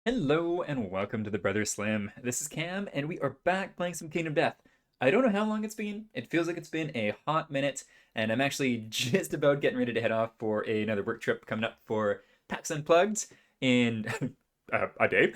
Hello and welcome to the Brother Slim. This is Cam, and we are back playing some Kingdom Death. I don't know how long it's been. It feels like it's been a hot minute, and I'm actually just about getting ready to head off for another work trip coming up for PAX Unplugged in a day.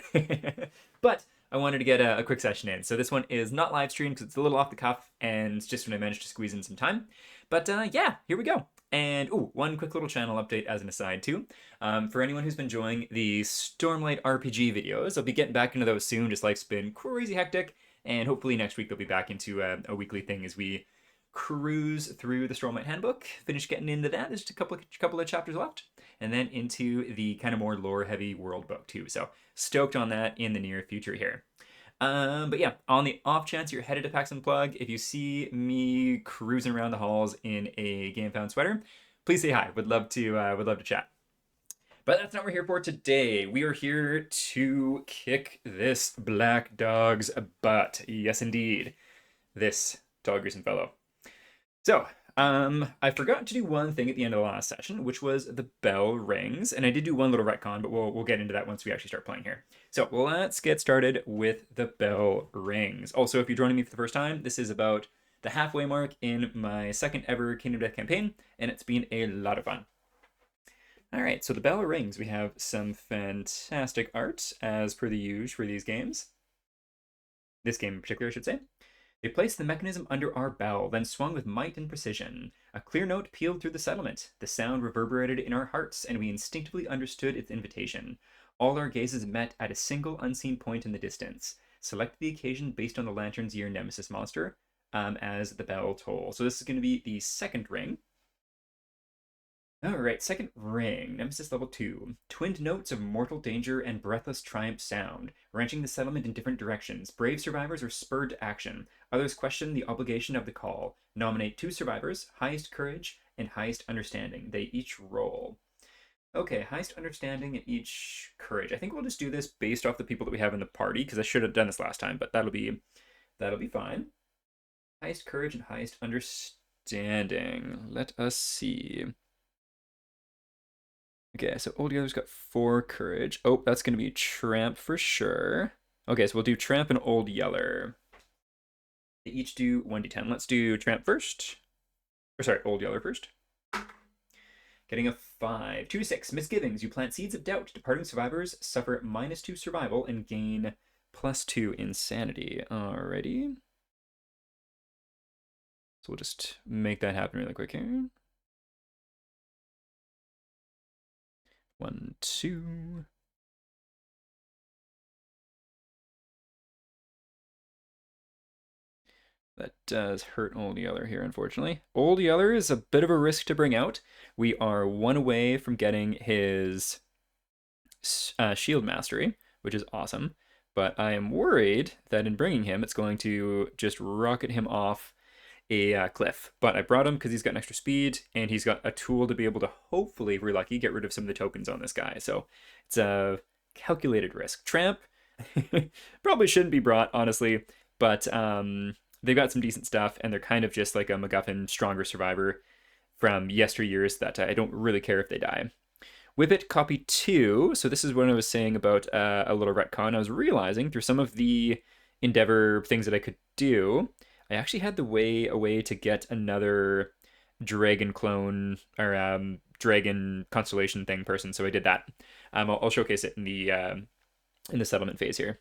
But I wanted to get a quick session in. So this one is not live streamed because it's a little off the cuff, and just when I managed to squeeze in some time. But yeah, here we go. And one quick little channel update as an aside too. For anyone who's been enjoying the Stormlight RPG videos, I'll be getting back into those soon. Just life's been crazy hectic, and hopefully next week they'll be back into a weekly thing as we cruise through the Stormlight Handbook. Finish getting into that. There's just a couple of chapters left, and then into the kind of more lore-heavy world book too. So stoked on that in the near future here. But yeah, on the off chance you're headed to PAX Unplug, if you see me cruising around the halls in a GameFound sweater, please say hi. Would love to chat. But that's not what we're here for today. We are here to kick this black dog's butt. Yes, indeed. This dog greasing fellow. So, I forgot to do one thing at the end of the last session, which was the bell rings, and I did do one little retcon, but we'll get into that once we actually start playing here. So let's get started with the bell rings. Also, if you're joining me for the first time, this is about the halfway mark in my second ever Kingdom Death campaign, and it's been a lot of fun. All right, so the bell rings. We have some fantastic art, as per the usual for these games. This game in particular, I should say. They placed the mechanism under our bell, then swung with might and precision. A clear note pealed through the settlement. The sound reverberated in our hearts, and we instinctively understood its invitation. All our gazes met at a single unseen point in the distance. Select the occasion based on the lantern's year nemesis monster as the bell tolls. So this is going to be the second ring. Alright, second ring, Nemesis level 2. Twinned notes of mortal danger and breathless triumph sound, wrenching the settlement in different directions. Brave survivors are spurred to action. Others question the obligation of the call. Nominate 2 survivors, highest courage and highest understanding. They each roll. Okay, highest understanding and each courage. I think we'll just do this based off the people that we have in the party, because I should have done this last time, but that'll be fine. Highest courage and highest understanding. Let us see. Okay, so Old Yeller's got 4 courage. Oh, that's going to be Tramp for sure. Okay, so we'll do Tramp and Old Yeller. They each do 1d10. Let's do Tramp first. Or sorry, Old Yeller first. Getting a 5. 2 to 6. Misgivings. You plant seeds of doubt. Departing survivors suffer -2 survival and gain +2 insanity. Alrighty. So we'll just make that happen really quick here. 1, 2. That does hurt Old Yeller here, unfortunately. Old Yeller is a bit of a risk to bring out. We are 1 away from getting his shield mastery, which is awesome. But I am worried that in bringing him, it's going to just rocket him off a cliff. But I brought him because he's got an extra speed, and he's got a tool to be able to hopefully, if we're lucky, get rid of some of the tokens on this guy. So it's a calculated risk. Tramp probably shouldn't be brought, honestly, but they've got some decent stuff, and they're kind of just like a MacGuffin stronger survivor from yesteryears that I don't really care if they die. Whippet copy 2. So this is what I was saying about a little retcon. I was realizing through some of the Endeavor things that I could do, I actually had a way to get another dragon clone or dragon constellation thing person. So I did that. I'll showcase it in the settlement phase here.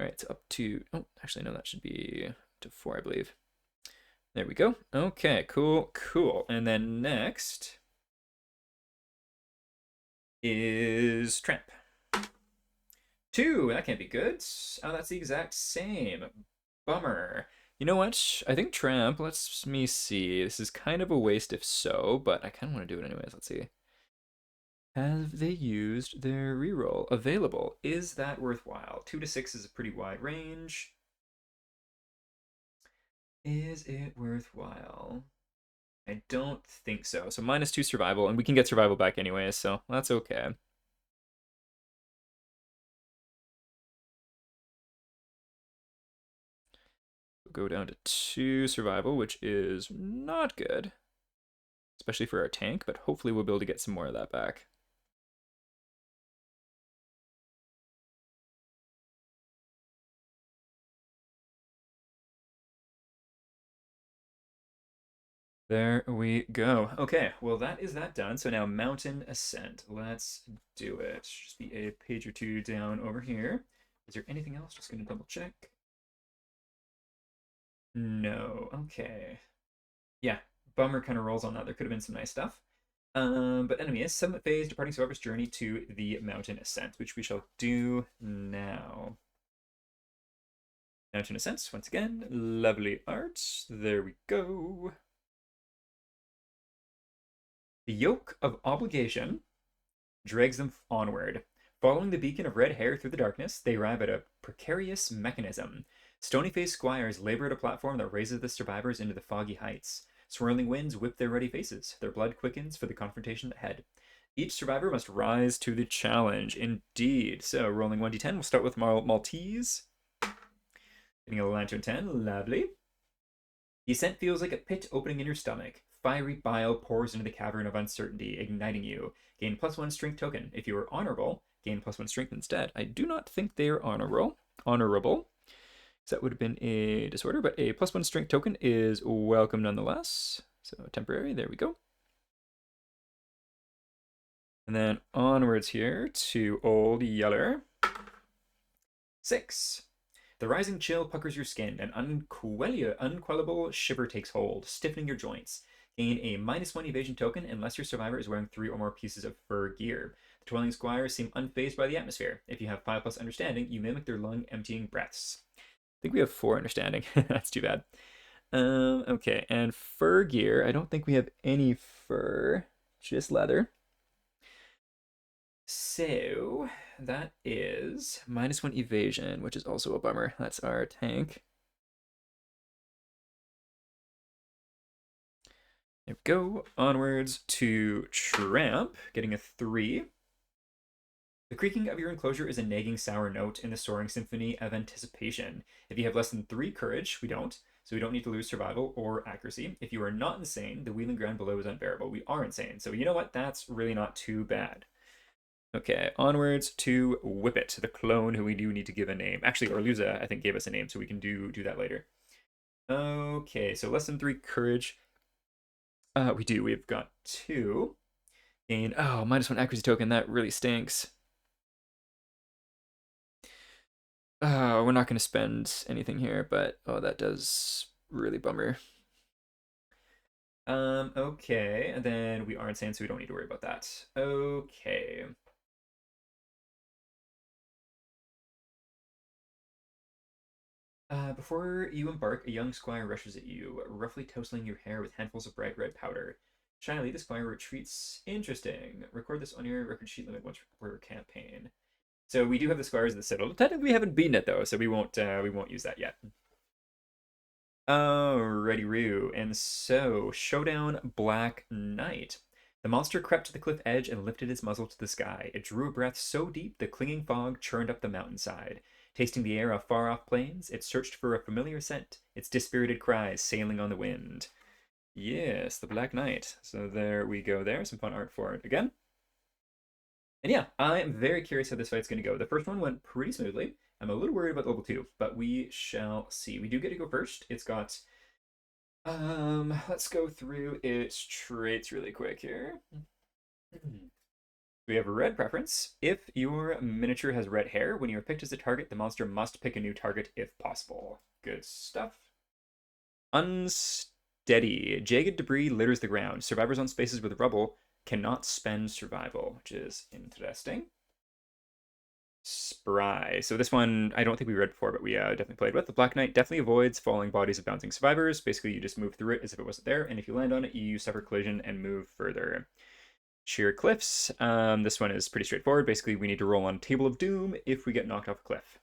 All right, so up to, oh, actually, no, that should be to 4, I believe. There we go. Okay, cool, cool. And then next is Tramp. 2, that can't be good. Oh, that's the exact same. Bummer. You know what? I think Tramp, let's me see. This is kind of a waste if so, but I kind of want to do it anyways. Let's see. Have they used their reroll? Available. Is that worthwhile? 2 to 6 is a pretty wide range. Is it worthwhile? I don't think so. So -2 survival, and we can get survival back anyways, so that's okay. We'll go down to 2 survival, which is not good, especially for our tank, but hopefully we'll be able to get some more of that back. There we go. Okay, well that is that done. So now mountain ascent. Let's do it. Just be a page or two down over here. Is there anything else? Just gonna double check. No. Okay. Yeah, bummer kind of rolls on that. There could have been some nice stuff. But anyways, summit phase, departing survivor's journey to the mountain ascent, which we shall do now. Mountain ascent, once again, lovely art. There we go. The yoke of obligation drags them onward. Following the beacon of red hair through the darkness, they arrive at a precarious mechanism. Stony-faced squires labor at a platform that raises the survivors into the foggy heights. Swirling winds whip their ruddy faces. Their blood quickens for the confrontation ahead. Each survivor must rise to the challenge. Indeed. So, rolling 1d10, we'll start with Maltese. Getting a lantern 10. Lovely. The ascent feels like a pit opening in your stomach. Fiery bile pours into the cavern of uncertainty, igniting you. Gain +1 strength token. If you are honorable, gain +1 strength instead. I do not think they are honorable. So that would have been a disorder, but a +1 strength token is welcome nonetheless. So temporary, there we go. And then onwards here to Old Yeller. 6. The rising chill puckers your skin. An unquellable shiver takes hold, stiffening your joints. Gain a -1 evasion token unless your survivor is wearing 3 or more pieces of fur gear. The toiling squires seem unfazed by the atmosphere. If you have 5+ understanding, you mimic their lung-emptying breaths. I think we have 4 understanding. That's too bad. Okay, and fur gear. I don't think we have any fur, just leather. So that is -1 evasion, which is also a bummer. That's our tank. There we go. Onwards to Tramp, getting a 3. The creaking of your enclosure is a nagging sour note in the soaring symphony of anticipation. If you have less than 3 courage, we don't, so we don't need to lose survival or accuracy. If you are not insane, the wheeling ground below is unbearable. We are insane, so you know what? That's really not too bad. Okay, onwards to Whippet, the clone who we do need to give a name. Actually, Orluza, I think, gave us a name, so we can do that later. Okay, so less than 3 courage. We do. We've got 2. And, oh, -1 accuracy token. That really stinks. We're not going to spend anything here, but, oh, that does really bummer. Okay, and then we are insane, so we don't need to worry about that. Okay. Before you embark, a young squire rushes at you, roughly tousling your hair with handfuls of bright red powder. Shyly, the squire retreats. Interesting. Record this on your record sheet limit once per campaign. So we do have the squires of the citadel. Technically, we haven't beaten it though, so we won't use that yet. Alrighty, Roo. And so, Showdown Black Knight. The monster crept to the cliff edge and lifted its muzzle to the sky. It drew a breath so deep the clinging fog churned up the mountainside. Tasting the air of far-off plains, it searched for a familiar scent, its dispirited cries sailing on the wind. Yes, the Black Knight. So there we go there. Some fun art for it again. And yeah, I am very curious how this fight's going to go. The first one went pretty smoothly. I'm a little worried about level 2, but we shall see. We do get to go first. It's got... let's go through its traits really quick here. We have a red preference. If your miniature has red hair, when you are picked as a target, the monster must pick a new target if possible. Good stuff. Unsteady. Jagged debris litters the ground. Survivors on spaces with rubble cannot spend survival, which is interesting. Spry. So this one, I don't think we read before, but we definitely played with. The Black Knight definitely avoids falling bodies of bouncing survivors. Basically, you just move through it as if it wasn't there, and if you land on it, you suffer collision and move further. Sheer cliffs. This one is pretty straightforward. Basically, we need to roll on a Table of Doom if we get knocked off a cliff.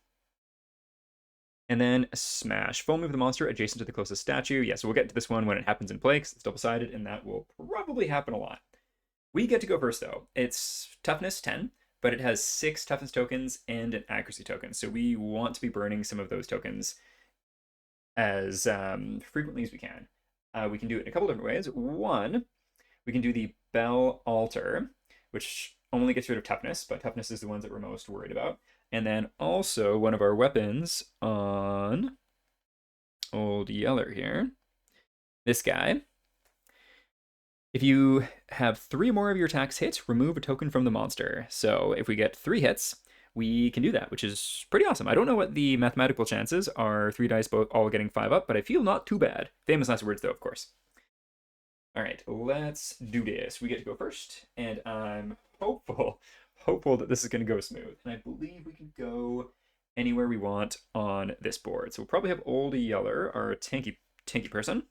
And then smash. Full move the monster adjacent to the closest statue. Yeah, so we'll get to this one when it happens in play, because it's double-sided, and that will probably happen a lot. We get to go first, though. It's toughness 10, but it has 6 toughness tokens and an accuracy token. So we want to be burning some of those tokens as frequently as we can. We can do it in a couple different ways. One, we can do the Bell Altar, which only gets rid of toughness, but toughness is the ones that we're most worried about. And then also one of our weapons on Old Yeller here, this guy, If you have 3 more of your attacks hit, remove a token from the monster. So if we get 3 hits, we can do that, which is pretty awesome. I don't know what the mathematical chances are, 3 dice both all getting 5 up, but I feel not too bad. Famous last words, though, of course. All right, let's do this. We get to go first, and I'm hopeful that this is going to go smooth. And I believe we can go anywhere we want on this board. So we'll probably have Old Yeller, our tanky person,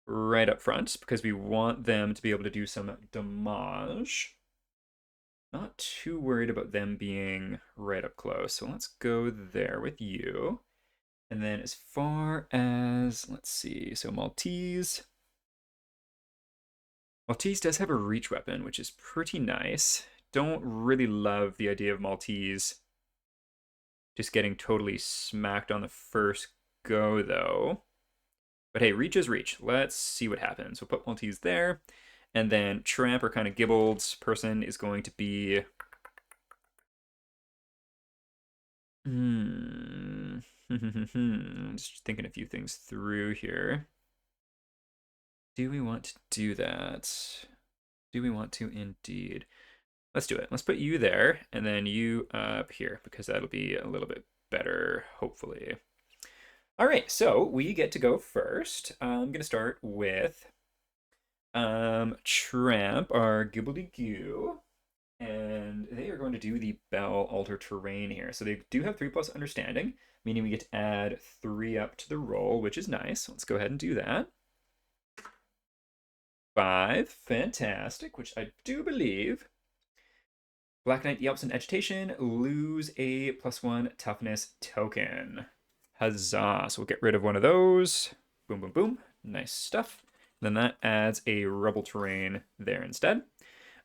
right up front because we want them to be able to do some damage. Not too worried about them being right up close. So let's go there with you. And then as far as, let's see, so Maltese. Maltese does have a reach weapon, which is pretty nice. Don't really love the idea of Maltese just getting totally smacked on the first go, though. But hey, reach is reach. Let's see what happens. We'll put Maltese there. And then Tramp, or kind of Gibbled person, is going to be... Just thinking a few things through here. Do we want to do that? Do we want to indeed? Let's do it. Let's put you there, and then you up here, because that'll be a little bit better, hopefully. All right, so we get to go first. I'm going to start with Tramp, our Gibbledy-Goo, and they are going to do the Bell Alter Terrain here. So they do have 3+ Understanding, meaning we get to add 3 up to the roll, which is nice. Let's go ahead and do that. 5, fantastic, which I do believe. Black Knight Yelps in Agitation, lose a +1 toughness token. Huzzah. So we'll get rid of one of those. Boom, boom, boom. Nice stuff. Then that adds a Rebel Terrain there instead.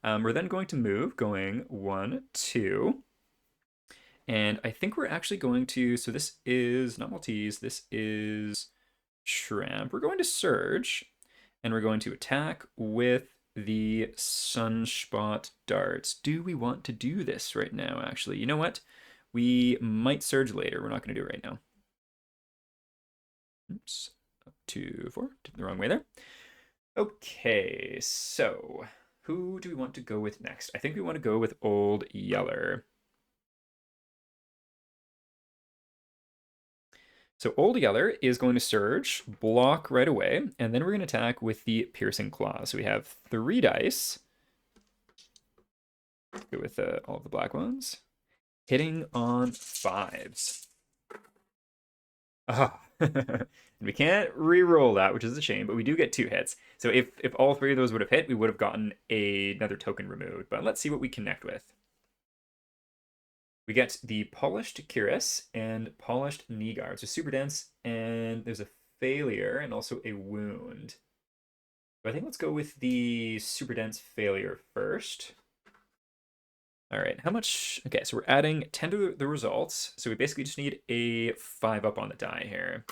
We're then going to move, going 1, 2. And I think we're actually going to, so this is not Maltese, this is Tramp. We're going to Surge, and we're going to attack with the Sunspot Darts. Do we want to do this right now, actually? You know what? We might Surge later. We're not going to do it right now. Oops. Up to 4. Did the wrong way there. Okay, so who do we want to go with next? I think we want to go with Old Yeller. So Old Yeller is going to Surge, block right away, and then we're going to attack with the Piercing Claw. So we have 3 dice. Go with all of the black ones. Hitting on 5s. Ah. We can't re-roll that, which is a shame, but we do get 2 hits. So if all 3 of those would have hit, we would have gotten another token removed. But let's see what we connect with. We get the Polished Cuirass and Polished Knee Guard. So super dense, and there's a Failure and also a Wound. So I think let's go with the super dense Failure first. All right, how much? Okay, so we're adding 10 to the results. So we basically just need a 5 up on the die here.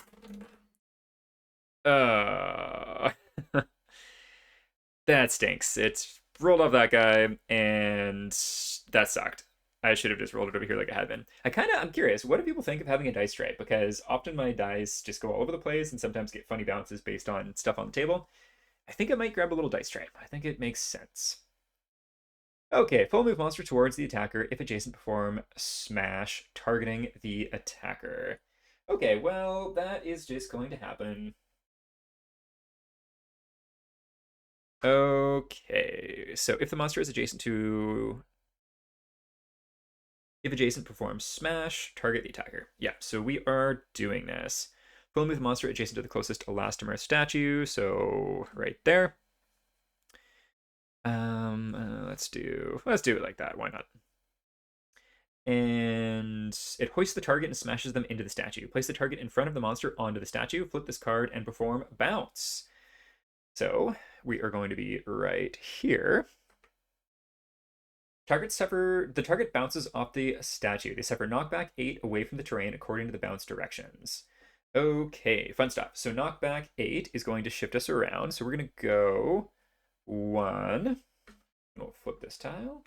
That stinks. It's rolled off that guy, and that sucked. I should have just rolled it over here like I had been. I'm curious, what do people think of having a dice stripe? Because often my dice just go all over the place and sometimes get funny bounces based on stuff on the table. I think I might grab a little dice stripe. I think it makes sense. Okay, full move monster towards the attacker. If adjacent, perform smash, targeting the attacker. Okay, well, that is just going to happen. Okay, so if the monster is adjacent to... If adjacent, perform smash, target the attacker. Yeah, so we are doing this. Full move monster adjacent to the closest elastomer statue, so right there. Let's do it like that. Why not? And it hoists the target and smashes them into the statue. Place the target in front of the monster onto the statue. Flip this card and perform bounce. So we are going to be right here. The target bounces off the statue. They suffer knockback 8 away from the terrain according to the bounce directions. Okay, fun stuff. So knockback 8 is going to shift us around. So we're going to go 1. We'll flip this tile.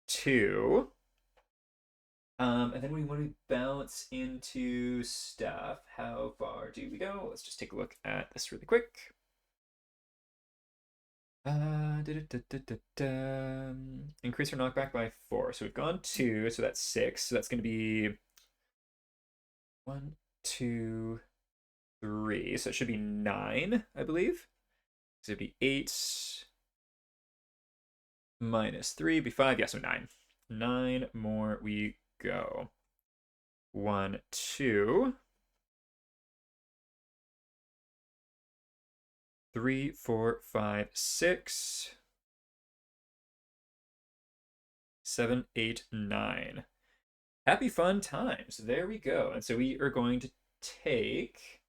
2. And then when we bounce into stuff, how far do we go? Let's just take a look at this really quick. Increase our knockback by 4. So we've gone 2, so that's 6. So that's going to be 1, 2, 3. So it should be 9, I believe. So it'd be 8 minus 3 would be 5. Yeah, so 9. 9 more we go. 1, 2, 3, 4, 5, 6, 7, 8, 9. Happy fun times. There we go. And so we are going to take.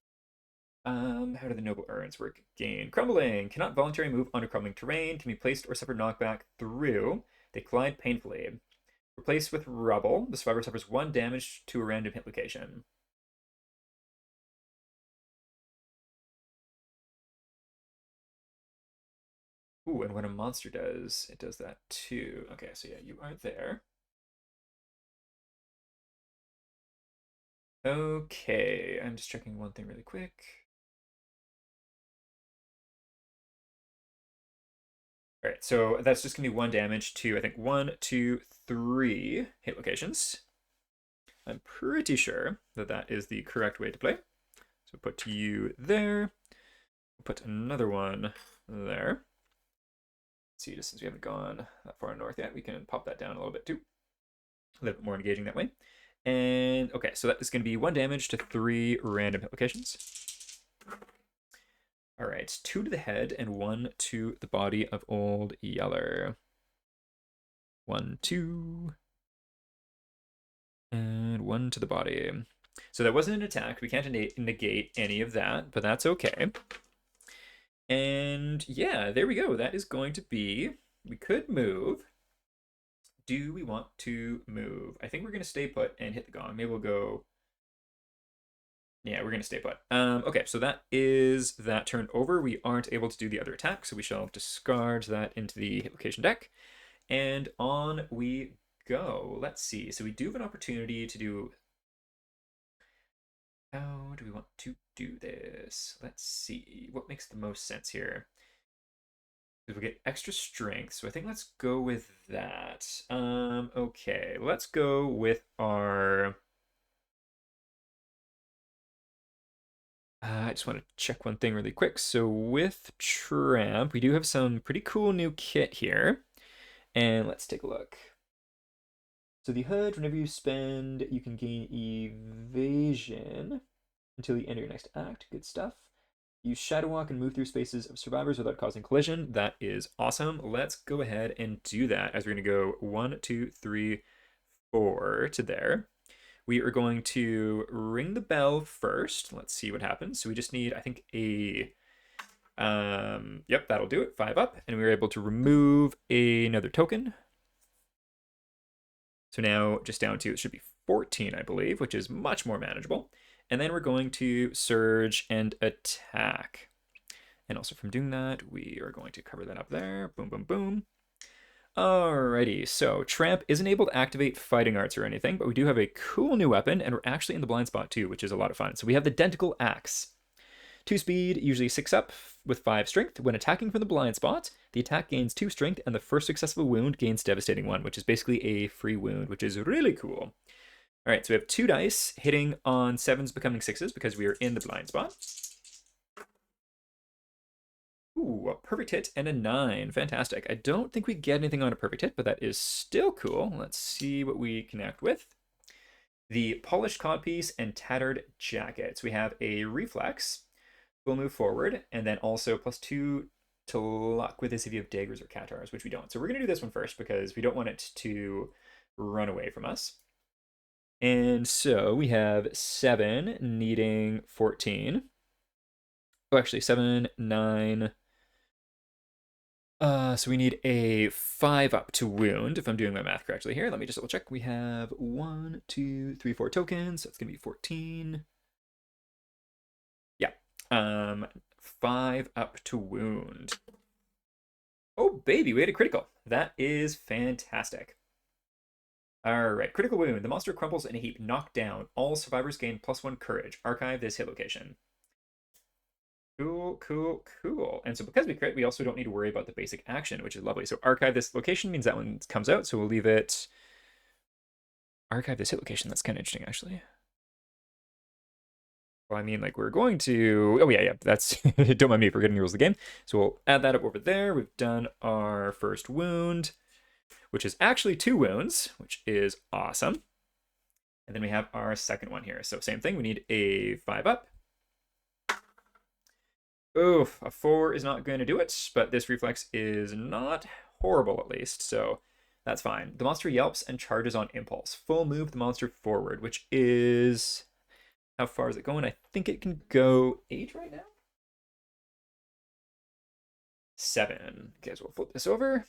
How do the noble urns work? Gain. Crumbling. Cannot voluntarily move onto crumbling terrain. Can be placed or suffer knockback through. They collide painfully. Replaced with rubble. The survivor suffers 1 damage to a random hit location. Ooh, and when a monster does, it does that too. Okay, so yeah, you are there. Okay, I'm just checking one thing really quick. All right, so that's just gonna be 1 damage to, I think, 1, 2, 3 hit locations. I'm pretty sure that that is the correct way to play. So put you there. Put another one there. Let's see, just since we haven't gone that far north yet, we can pop that down a little bit too. A little bit more engaging that way. And okay, so that is going to be 1 damage to 3 random hit locations. All right, 2 to the head and 1 to the body of Old Yeller. 1, 2. And 1 to the body. So that wasn't an attack. We can't negate any of that, but that's okay. And yeah, there we go. That is going to be. We could move. Do we want to move? I think we're going to stay put and hit the gong. Maybe we'll go. Yeah, we're going to stay put. Okay, so that is that turn over. We aren't able to do the other attack, so we shall discard that into the hit location deck. And on we go. Let's see. So we do have an opportunity to do. How do we want to do this? Let's see. What makes the most sense here? We get extra strength, so I think let's go with that. Okay, let's go with our. I just want to check one thing really quick. So with Tramp, we do have some pretty cool new kit here. And let's take a look. So the HUD, whenever you spend, you can gain evasion until the end of your next act. Good stuff. Use Shadow Walk and move through spaces of survivors without causing collision. That is awesome. Let's go ahead and do that as we're going to go 1, 2, 3, 4 to there. We are going to ring the bell first. Let's see what happens. So we just need, I think, a. Yep, that'll do it. 5 up. And we were able to remove another token. So now just down to, it should be 14, I believe, which is much more manageable. And then we're going to surge and attack. And also from doing that, we are going to cover that up there. Boom, boom, boom. Alrighty, so Tramp isn't able to activate fighting arts or anything, but we do have a cool new weapon, and we're actually in the blind spot too, which is a lot of fun. So we have the Denticle Axe. 2 speed, usually 6 up, with 5 strength. When attacking from the blind spot, the attack gains 2 strength, and the first successful wound gains devastating 1, which is basically a free wound, which is really cool. Alright, so we have 2 dice hitting on 7s becoming 6s because we are in the blind spot. Ooh, a perfect hit and a 9. Fantastic. I don't think we get anything on a perfect hit, but that is still cool. Let's see what we connect with. The Polished Codpiece and Tattered Jackets. We have a Reflex. We'll move forward, and then also +2 to luck with this if you have daggers or catars, which we don't. So we're going to do this one first because we don't want it to run away from us. And so we have 7 needing 14. Oh, actually, 7, 9. So we need a 5 up to wound, if I'm doing my math correctly here. Let me just double check. We have 1, 2, 3, 4 tokens. So it's going to be 14. Yeah. 5 up to wound. Oh, baby, we had a critical. That is fantastic. All right, critical wound. The monster crumbles in a heap, knocked down. All survivors gain +1 courage. Archive this hit location. Cool, cool, cool. And so because we crit, we also don't need to worry about the basic action, which is lovely. So archive this location means that one comes out, so we'll leave it. Archive this hit location. That's kind of interesting, actually. Well, I mean, like, we're going to... Oh, yeah, that's... Don't mind me forgetting the rules of the game. So we'll add that up over there. We've done our first wound, which is actually 2 wounds, which is awesome. And then we have our second one here. So same thing. We need a 5 up. Oof, a 4 is not going to do it, but this reflex is not horrible, at least. So that's fine. The monster yelps and charges on impulse. Full move the monster forward, which is... How far is it going? I think it can go 8 right now. 7. Okay, so we'll flip this over.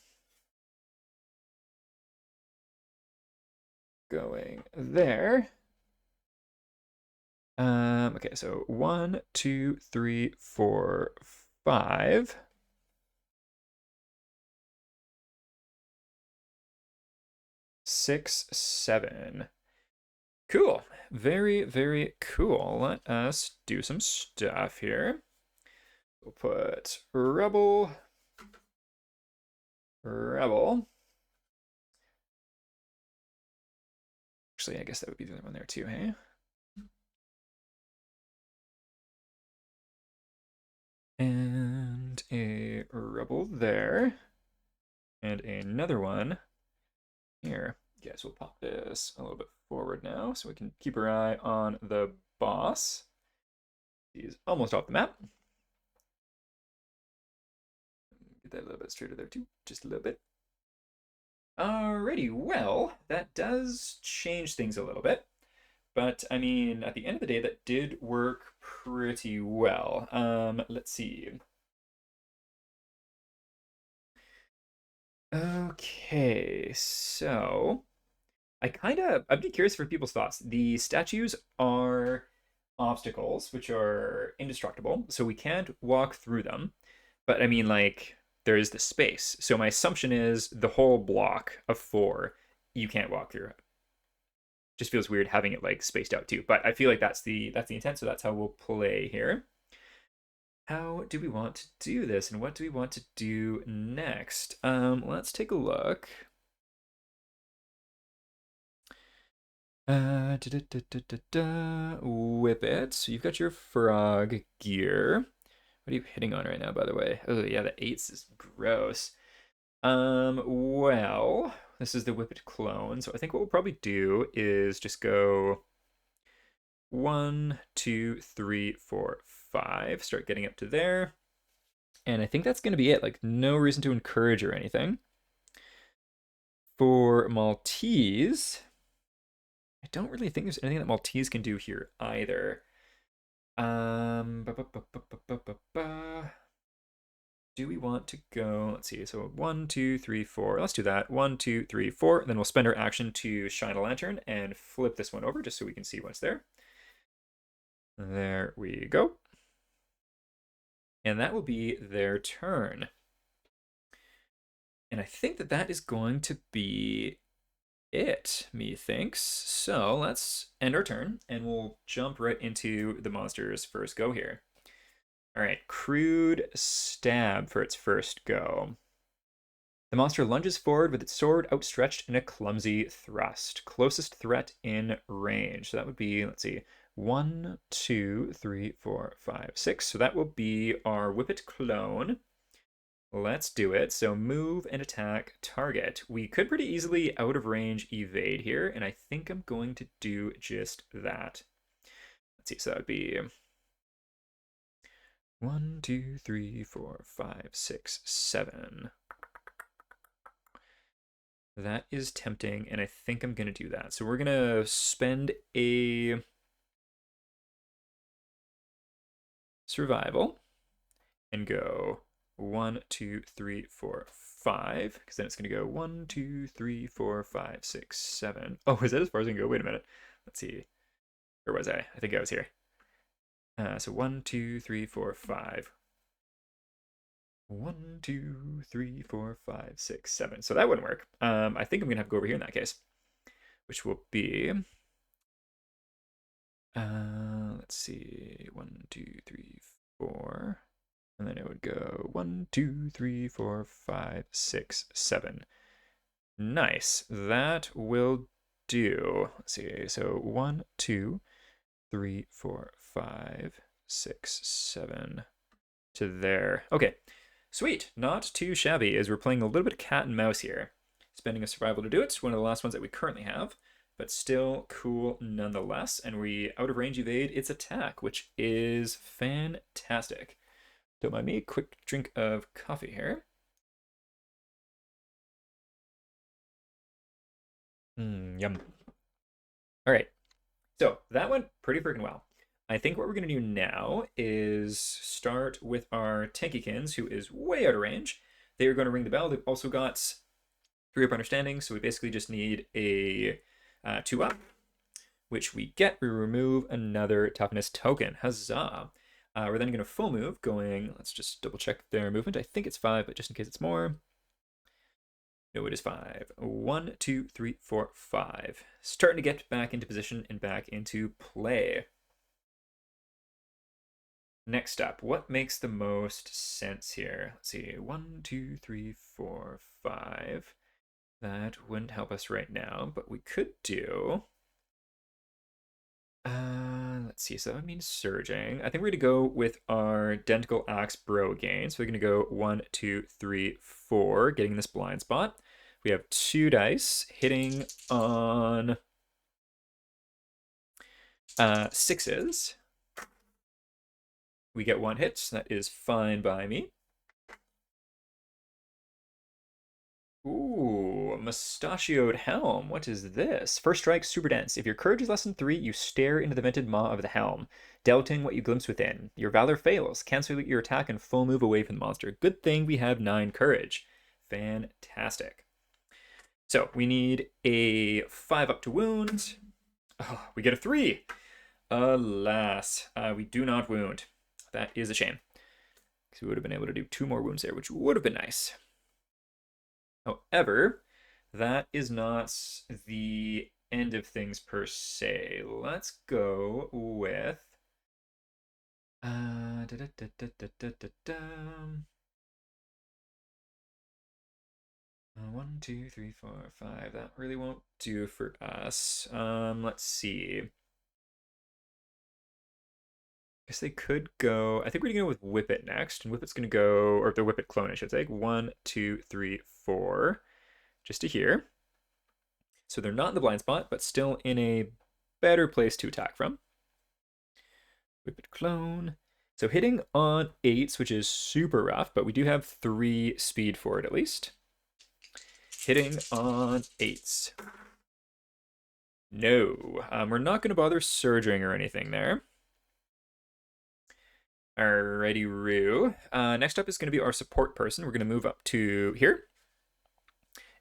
Going there. Okay, so 1, 2, 3, 4, 5. 6, 7. Cool. Very, very cool. Let us do some stuff here. We'll put Rebel. Actually, I guess that would be the other one there too, hey? And a Rebel there. And another one here. Guess we'll pop this a little bit forward now so we can keep our eye on the boss. He's almost off the map. Get that a little bit straighter there too, just a little bit. Alrighty, well, that does change things a little bit. But, I mean, at the end of the day, that did work pretty well. Let's see. Okay, so... I'd be curious for people's thoughts. The statues are obstacles, which are indestructible, so we can't walk through them. But, I mean, like, there is the space. So my assumption is the whole block of 4, you can't walk through it. Just feels weird having it like spaced out too. But I feel like that's the intent, so that's how we'll play here. How do we want to do this, and what do we want to do next? Let's take a look. Whip it. So you've got your frog gear. What are you hitting on right now, by the way? Oh yeah, the 8s is gross. Well, this is the Whippet clone. So I think what we'll probably do is just go 1, 2, 3, 4, 5. Start getting up to there. And I think that's going to be it. Like, no reason to encourage or anything. For Maltese, I don't really think there's anything that Maltese can do here either. Do we want to go? Let's see. So 1, 2, 3, 4. Let's do that. 1, 2, 3, 4. Then we'll spend our action to shine a lantern and flip this one over just so we can see what's there. There we go. And that will be their turn. And I think that that is going to be it, methinks. So let's end our turn, and we'll jump right into the monster's first go here. All right, crude stab for its first go. The monster lunges forward with its sword outstretched in a clumsy thrust. Closest threat in range. So that would be, let's see, 1, 2, 3, 4, 5, 6. So that will be our Whippet clone. Let's do it. So move and attack target. We could pretty easily out of range evade here, and I think I'm going to do just that. Let's see, so that would be 1, 2, 3, 4, 5, 6, 7. That is tempting, and I think I'm going to do that. So we're going to spend a survival and go 1, 2, 3, 4, 5. Because then it's going to go 1, 2, 3, 4, 5, 6, 7. Oh, is that as far as I can go? Wait a minute. Let's see. Where was I? I think I was here. So 1, 2, 3, 4, 5. 1, 2, 3, 4, 5, 6, 7. So that wouldn't work. I think I'm going to have to go over here in that case. which will be, let's see, 1, 2, 3, 4. And then it would go 1, 2, 3, 4, 5, 6, 7. Nice. That will do. Let's see. So 1, 2, 3, 4, 5, 6, 7 to there. Okay. Sweet. Not too shabby as we're playing a little bit of cat and mouse here. Spending a survival to do it. One of the last ones that we currently have, but still cool nonetheless. And we out of range evade its attack, which is fantastic. Don't mind me. Quick drink of coffee here. Yum. All right. So that went pretty freaking well. I think what we're going to do now is start with our Tankykins, who is way out of range. They are going to ring the bell. They've also got 3 up understanding, so we basically just need a 2 up, which we get. We remove another toughness token. Huzzah. We're then going to full move, going, let's just double check their movement. I think it's 5, but just in case it's more. No, it is 5. 1, 2, 3, 4, 5. Starting to get back into position and back into play. Next up, what makes the most sense here? Let's see. 1, 2, 3, 4, 5. That wouldn't help us right now, but we could do. Let's see. So that would mean surging. I think we're going to go with our identical axe bro again. So we're going to go 1, 2, 3, 4, getting this blind spot. We have 2 dice hitting on 6s. We get 1 hit. That is fine by me. Ooh, mustachioed helm. What is this? First strike, super dense. If your courage is less than 3, you stare into the vented maw of the helm, doubting what you glimpse within. Your valor fails. Cancel your attack and full move away from the monster. Good thing we have 9 courage. Fantastic. So we need a 5 up to wound. Oh, we get a 3. Alas, we do not wound. That is a shame, because we would have been able to do 2 more wounds there, which would have been nice. However, that is not the end of things per se. Let's go with 1, 2, 3, 4, 5. That really won't do for us. Let's see. Guess they could go. I think we're gonna go with Whip It next, and Whip It's gonna go, or the Whip It clone, I should say. 1, 2, 3, 4, just to here. So they're not in the blind spot, but still in a better place to attack from. Whip It clone. So hitting on 8s, which is super rough, but we do have 3 speed for it at least. Hitting on 8s. No, we're not going to bother surging or anything there. Alrighty, Roo. Next up is going to be our support person. We're going to move up to here.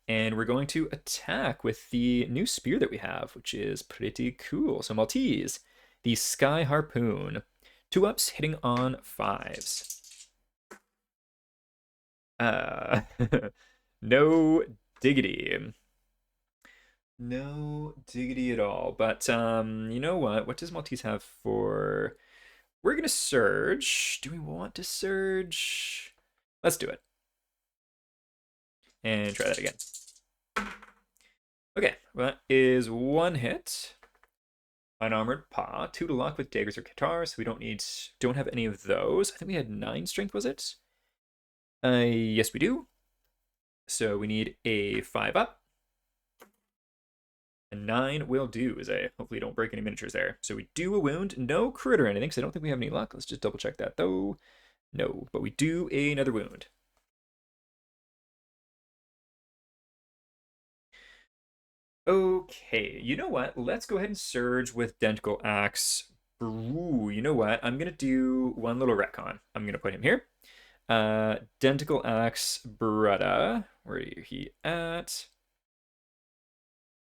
And we're going to attack with the new spear that we have, which is pretty cool. So Maltese, the Sky Harpoon. 2 ups hitting on 5s. No diggity. No diggity at all. But you know what? What does Maltese have for... We're going to surge. Do we want to surge? Let's do it. And try that again. Okay, well, that is 1 hit. Unarmored paw. 2 to lock with daggers or guitars. So we don't have any of those. I think we had 9 strength, was it? Yes, we do. So we need a 5 up. A 9 will do, as I hopefully don't break any miniatures there. So we do a wound. No crit or anything, because I don't think we have any luck. Let's just double check that, though. No, but we do another wound. Okay, you know what? Let's go ahead and surge with Dentical Axe. Ooh, you know what? I'm going to do one little retcon. I'm going to put him here. Dentical Axe Brutta. Where are he at?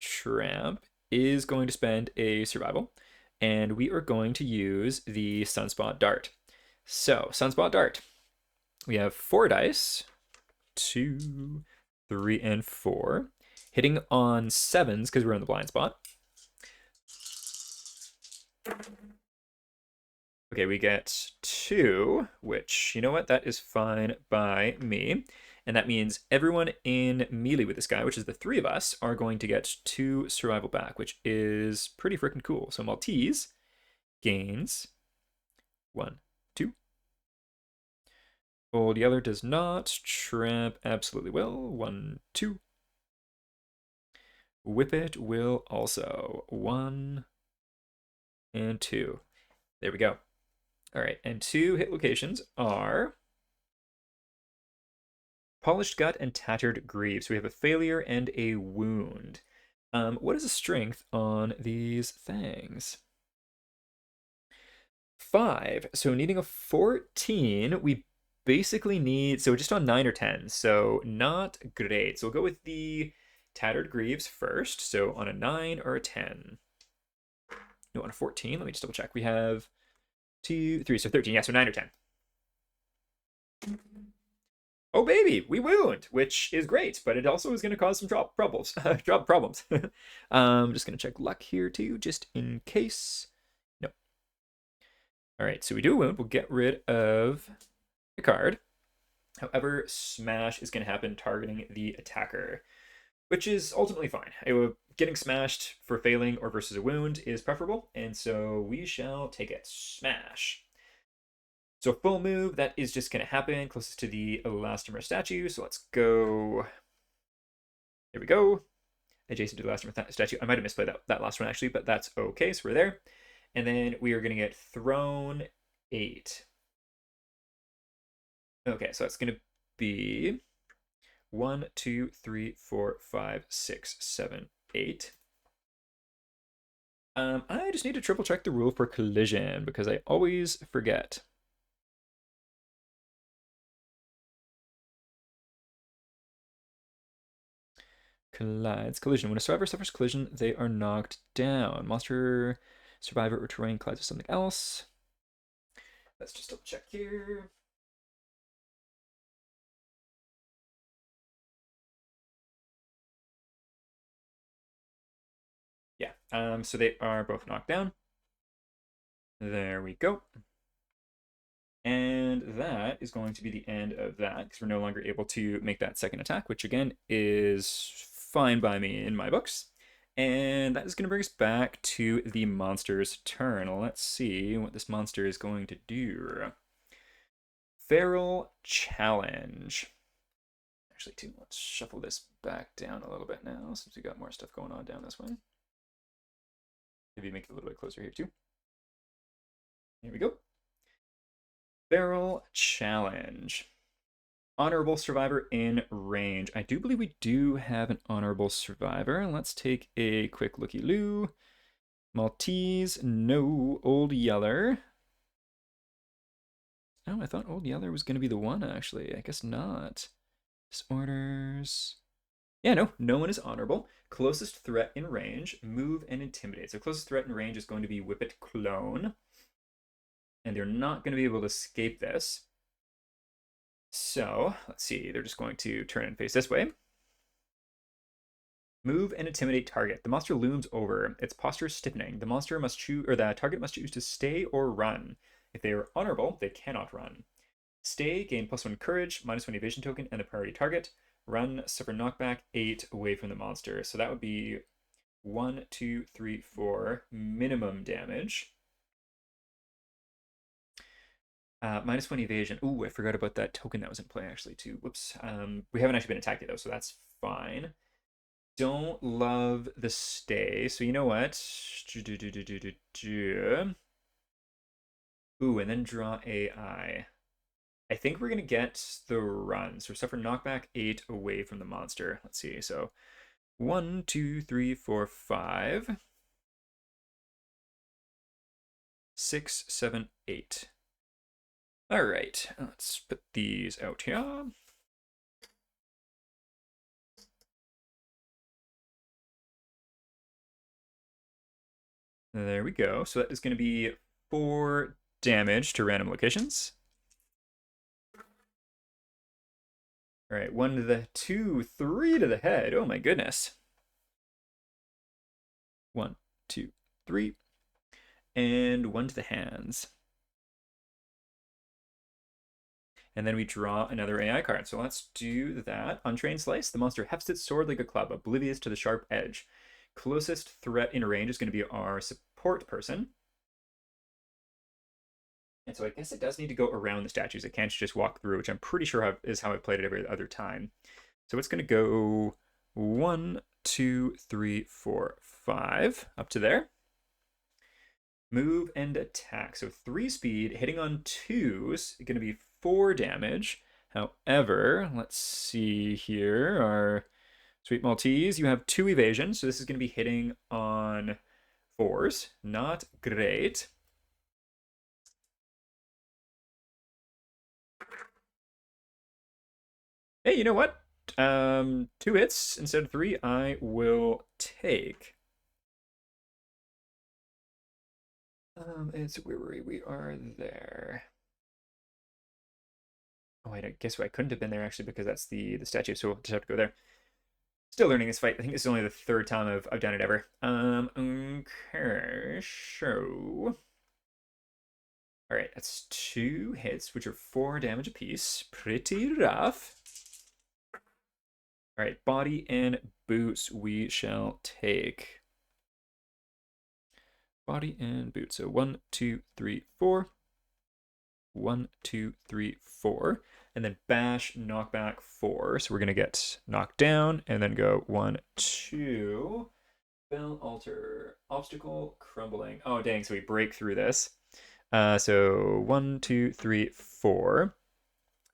Tramp is going to spend a survival, and we are going to use the Sunspot Dart. So, Sunspot Dart. We have 4 dice. 2, 3, and 4. Hitting on 7s because we're in the blind spot. Okay, we get 2, which, you know what? That is fine by me. And that means everyone in melee with this guy, which is the 3 of us, are going to get 2 survival back, which is pretty freaking cool. So Maltese gains 1, 2. Old Yeller does not. Tramp absolutely will. 1, 2. Whippet will also. 1 and 2. There we go. All right, and 2 hit locations are Polished Gut and Tattered Greaves. So we have a failure and a wound. What is the strength on these things? 5. So needing a 14, we basically need, so just on 9 or 10. So not great. So we'll go with the Tattered Greaves first. So on a 9 or a 10. No, on a 14. Let me just double check. We have 2, 3, so 13. Yeah, so 9 or 10. Oh baby, we wound, which is great, but it also is going to cause some drop problems. Drop problems. Just going to check luck here too, just in case. No. All right, so we do a wound. We'll get rid of the card. However, smash is going to happen targeting the attacker, which is ultimately fine. Getting smashed for failing or versus a wound is preferable, and so we shall take it. Smash. So full move, that is just going to happen closest to the elastomer statue. So let's go. There we go. Adjacent to the elastomer statue. I might have misplayed that last one actually, but that's okay. So we're there. And then we are going to get thrown 8. Okay, so that's going to be 1, 2, 3, 4, 5, 6, 7, 8. I just need to triple check the rule for collision because I always forget. Collides. Collision. When a survivor suffers collision, they are knocked down. Monster, survivor, or terrain collides with something else. Let's just double check here. Yeah, so they are both knocked down. There we go. And that is going to be the end of that because we're no longer able to make that second attack, which again is fine by me in my books. And that is going to bring us back to the monster's turn. Let's see what this monster is going to do. Feral Challenge. Actually, too, let's shuffle this back down a little bit now since we got more stuff going on down this way. Maybe make it a little bit closer here too. Here we go. Feral Challenge. Honorable survivor in range. I do believe we do have an honorable survivor. Let's take a quick looky-loo. Maltese, no. Old Yeller. Oh, I thought Old Yeller was going to be the one, actually. I guess not. Disorders. Yeah, no one is honorable. Closest threat in range, move and intimidate. So closest threat in range is going to be Whippet Clone. And they're not going to be able to escape this. So, let's see. They're just going to turn and face this way. Move and intimidate target. The monster looms over. Its posture is stiffening. The monster must choose, or the target must choose to stay or run. If they are honorable, they cannot run. Stay, gain +1 courage, -1 evasion token, and the priority target. Run, suffer knockback 8 away from the monster. So that would be 1, 2, 3, 4 minimum damage. -1 evasion. Ooh, I forgot about that token that was in play actually too. Whoops. We haven't actually been attacked yet though, so that's fine. Don't love the stay. So you know what? Ooh, and then draw AI. I think we're gonna get the run. So suffer knockback 8 away from the monster. Let's see. So 1, 2, 3, 4, 5, 6, 7, 8. All right, let's put these out here. There we go. So that is going to be 4 damage to random locations. All right, 1 to the 2, 3 to the head. Oh my goodness. 1, 2, 3. And 1 to the hands. And then we draw another AI card. So let's do that. Untrained Slice. The monster hefts its sword like a club, oblivious to the sharp edge. Closest threat in range is going to be our support person. And so I guess it does need to go around the statues. It can't just walk through, which I'm pretty sure is how I've played it every other time. So it's going to go 1, 2, 3, 4, 5 up to there. Move and attack. So 3 speed, hitting on 2s, going to be 4 damage. However, let's see here. Our Sweet Maltese, you have 2 evasion, so this is going to be hitting on 4s. Not great. Hey, you know what? 2 hits instead of 3, I will take. Where were we? We are there. Oh wait, I guess I couldn't have been there actually because that's the statue, so we'll just have to go there. Still learning this fight. I think this is only the 3rd time I've done it ever. Okay, so. Alright, that's 2 hits, which are 4 damage apiece. Pretty rough. Alright, body and boots we shall take. Body and boots. So 1, 2, 3, 4. 1, 2, 3, 4. And then bash, knockback 4. So we're going to get knocked down and then go 1, 2. Bell, alter, obstacle, crumbling. Oh, dang. So we break through this. So 1, 2, 3, 4.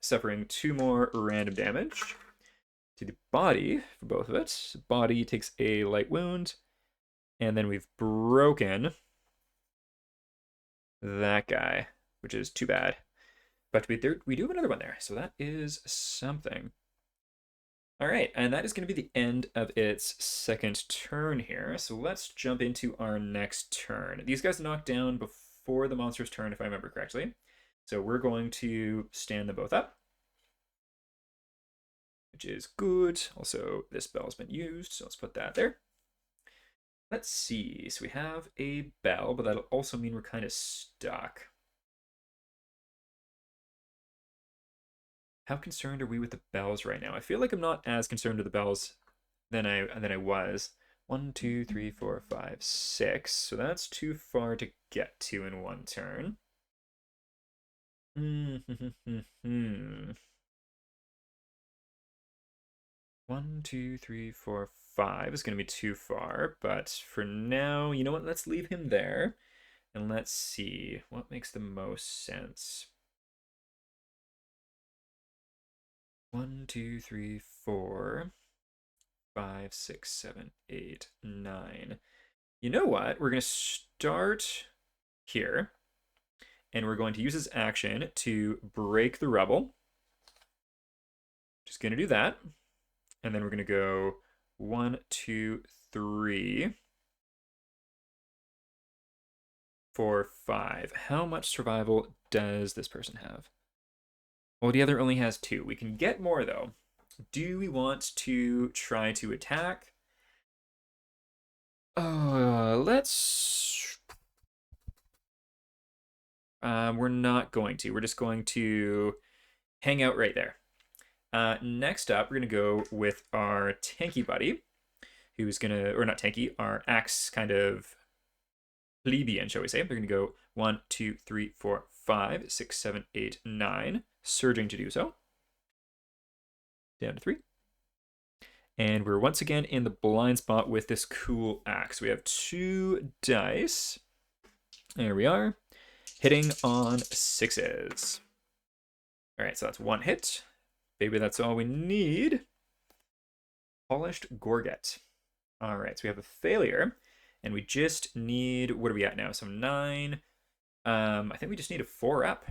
Suffering 2 more random damage to the body for both of it. Body takes a light wound. And then we've broken that guy, which is too bad. But we do have another one there, so that is something. All right, and that is going to be the end of its 2nd turn here. So let's jump into our next turn. These guys knocked down before the monster's turn, if I remember correctly. So we're going to stand them both up, which is good. Also, this bell's been used, so let's put that there. Let's see. So we have a bell, but that'll also mean we're kind of stuck. How concerned are we with the bells right now? I feel like I'm not as concerned with the bells than I was. 1, 2, 3, 4, 5, 6. So that's too far to get to in 1 turn. Hmm. 1, 2, 3, 4, 5 is going to be too far, but for now, you know what? Let's leave him there, and let's see what makes the most sense. 1, 2, 3, 4, 5, 6, 7, 8, 9. You know what? We're going to start here, and we're going to use his action to break the rubble. Just going to do that. And then we're going to go 1, 2, 3, 4, 5. How much survival does this person have? Well, the other only has 2. We can get more, though. Do we want to try to attack? Let's... we're not going to. We're just going to hang out right there. Next up, we're going to go with our tanky buddy, who's going to, or not tanky, our axe kind of plebeian, shall we say. They're going to go 1, 2, 3, 4, 5, 6, 7, 8, 9, surging to do so. Down to 3. And we're once again in the blind spot with this cool axe. We have 2 dice. There we are. Hitting on 6s. All right, so that's 1 hit. Maybe that's all we need. Polished Gorget. All right, so we have a failure. And we just need, what are we at now? So 9. I think we just need a 4 up.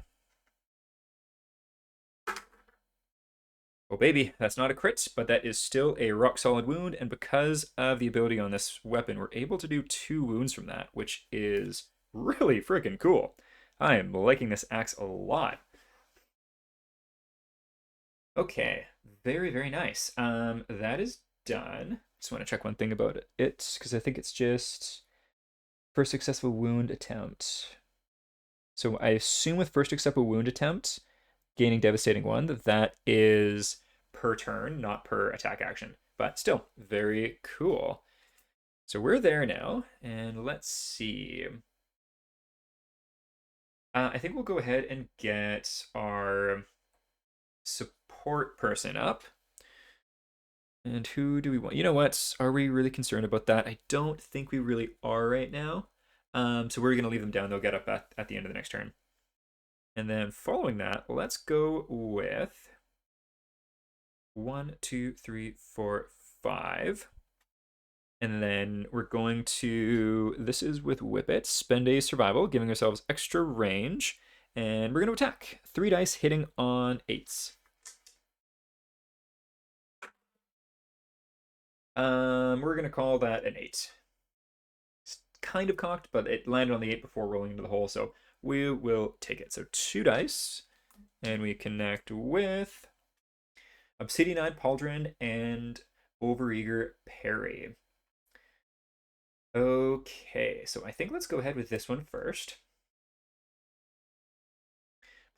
Oh baby, that's not a crit, but that is still a rock solid wound, and because of the ability on this weapon, we're able to do 2 wounds from that, which is really freaking cool. I am liking this axe a lot. Okay, Very, very nice. That is done. Just want to check one thing about it, because I think it's just first successful wound attempt. So I assume with first successful wound attempt, gaining devastating one, that is per turn, not per attack action. But still, very cool. So we're there now, and let's see. I think we'll go ahead and get our support person up. And who do we want? You know what? Are we really concerned about that? I don't think we really are right now. So we're going to leave them down. They'll get up at the end of the next turn. And then following that, let's go with 1, 2, 3, 4, 5. And then we're going to, this is with Whip It, spend a survival, giving ourselves extra range. And we're going to attack. 3 dice hitting on 8s. We're going to call that an 8. It's kind of cocked, but it landed on the 8 before rolling into the hole, so we will take it. So 2 dice, and we connect with Obsidian-Eyed Pauldron and Overeager Parry. Okay, so I think let's go ahead with this one first.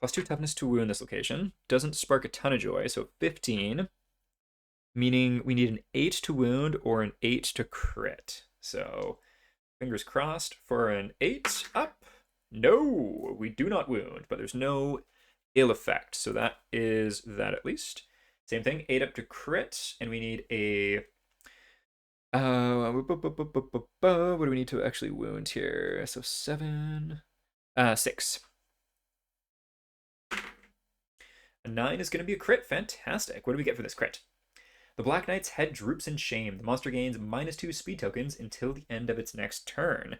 +2 toughness to wound this location. Doesn't spark a ton of joy, so 15. Meaning we need an 8 to wound or an 8 to crit. So fingers crossed for an 8 up. No, we do not wound, but there's no ill effect. So that is that at least. Same thing, 8 up to crit, and we need a... what do we need to actually wound here? So 7... 6. A 9 is going to be a crit. Fantastic. What do we get for this crit? The Black Knight's head droops in shame. The monster gains -2 speed tokens until the end of its next turn.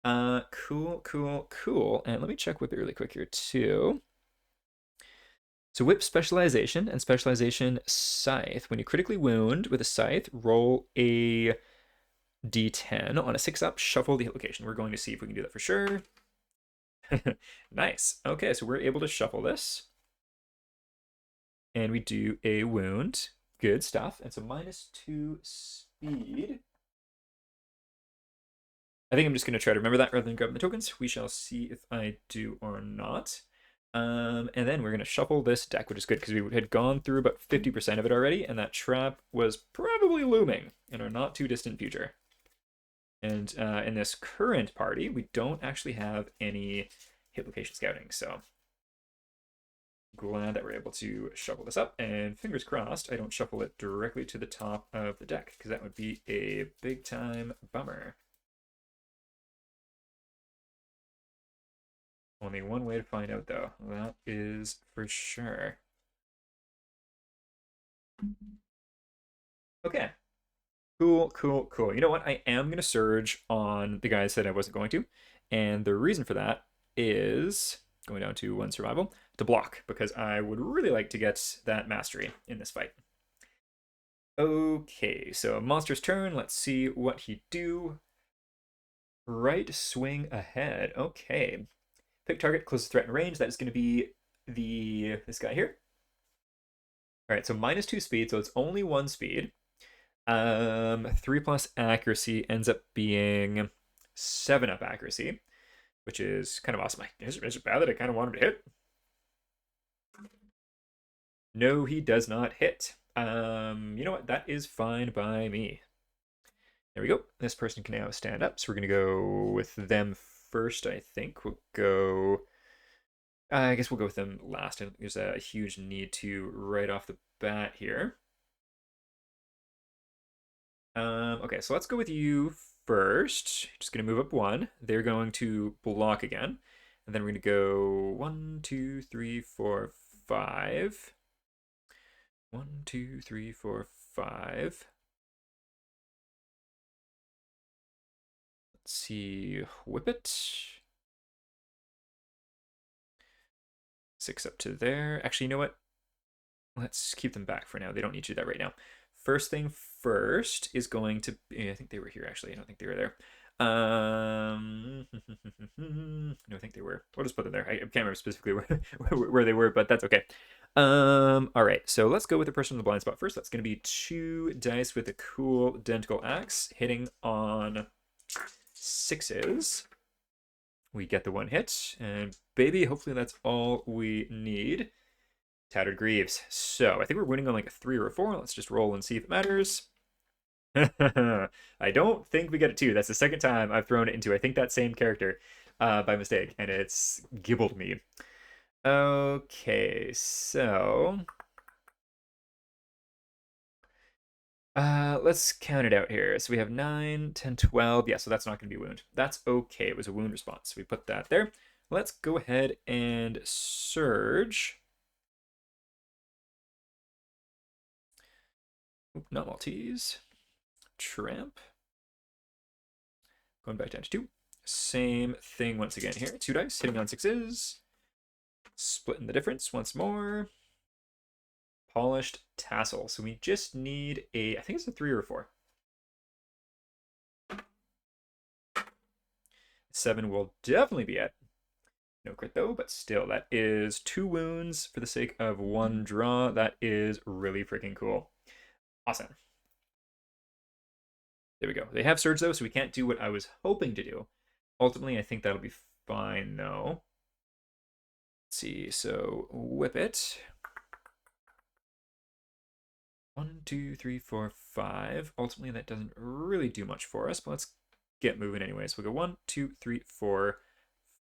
Cool, cool, cool. And let me check Whip it really quick here too. So Whip specialization and specialization scythe. When you critically wound with a scythe, roll a d10. On a 6 up, shuffle the hit location. We're going to see if we can do that for sure. Nice. Okay, so we're able to shuffle this. And we do a wound. Good stuff. And so -2 speed. I think I'm just going to try to remember that rather than grabbing the tokens. We shall see if I do or not. And then we're going to shuffle this deck, which is good because we had gone through about 50% of it already, and that trap was probably looming in our not too distant future. And in this current party, we don't actually have any hit location scouting, so glad that we're able to shuffle this up, and fingers crossed I don't shuffle it directly to the top of the deck, because that would be a big time bummer. Only one way to find out, though. That is for sure. Okay. Cool, cool, cool. You know what? I am going to surge on the guys that I wasn't going to, and the reason for that is going down to 1 survival to block, because I would really like to get that mastery in this fight. Okay, so monster's turn. Let's see what he do. Right swing ahead. Okay. Pick target, closest threat in range. That is going to be this guy here. All right, so -2 speed, so it's only 1 speed. 3+ accuracy ends up being 7 up accuracy, which is kind of awesome. Is it bad that I kind of want him to hit? No, he does not hit. You know what? That is fine by me. There we go. This person can now stand up, so we're going to go with them first, I think. We'll go... I guess we'll go with them last. I don't think there's a huge need to right off the bat here. Okay, so let's go with you first. Just going to move up 1. They're going to block again. And then we're going to go 1, 2, 3, 4, 5. 1, 2, 3, 4, 5. Let's see. Whip it. 6 up to there. Actually, you know what? Let's keep them back for now. They don't need to do that right now. First thing first is going to be, I think they were here actually. I don't think they were there. No, I think they were. We'll just put them there. I can't remember specifically where they were, but that's okay. All right, so let's go with the person in the blind spot first. That's going to be 2 dice with a cool identical axe hitting on 6s. We get the 1 hit, and baby, hopefully that's all we need. Tattered Greaves. So I think we're winning on like a 3 or a 4. Let's just roll and see if it matters. I don't think we get a 2. That's the second time I've thrown it into, I think, that same character by mistake, and it's gibbled me. Okay, so let's count it out here. So we have 9, 10, 12. Yeah, so that's not going to be a wound. That's okay. It was a wound response. We put that there. Let's go ahead and surge. Oop, not Maltese. Tramp. Going back down to 2. Same thing once again here. 2 dice hitting on 6s. Splitting the difference once more. Polished tassel. So we just need I think it's a 3 or a 4. 7 will definitely be it. No crit though, but still, that is 2 wounds for the sake of 1 draw. That is really freaking cool. Awesome. There we go. They have surge though, so we can't do what I was hoping to do. Ultimately, I think that'll be fine though. Let's see, so whip it. 1, 2, 3, 4, 5. Ultimately, that doesn't really do much for us, but let's get moving anyways. We'll go 1, 2, 3, 4,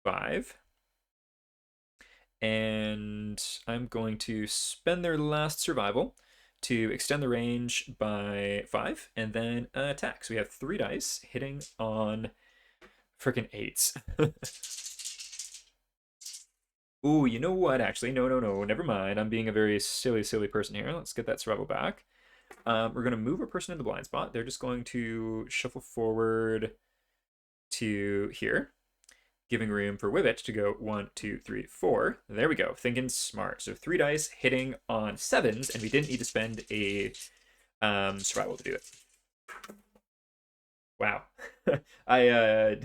5. And I'm going to spend their last survival to extend the range by 5 and then attack. So we have 3 dice hitting on freaking 8s. Ooh, you know what? Actually, no, never mind. I'm being a very silly person here. Let's get that survival back. We're going to move a person in the blind spot. They're just going to shuffle forward to here, giving room for Wibbit to go 1, 2, 3, 4. There we go. Thinking smart. So 3 dice hitting on 7s, and we didn't need to spend a survival to do it. Wow. I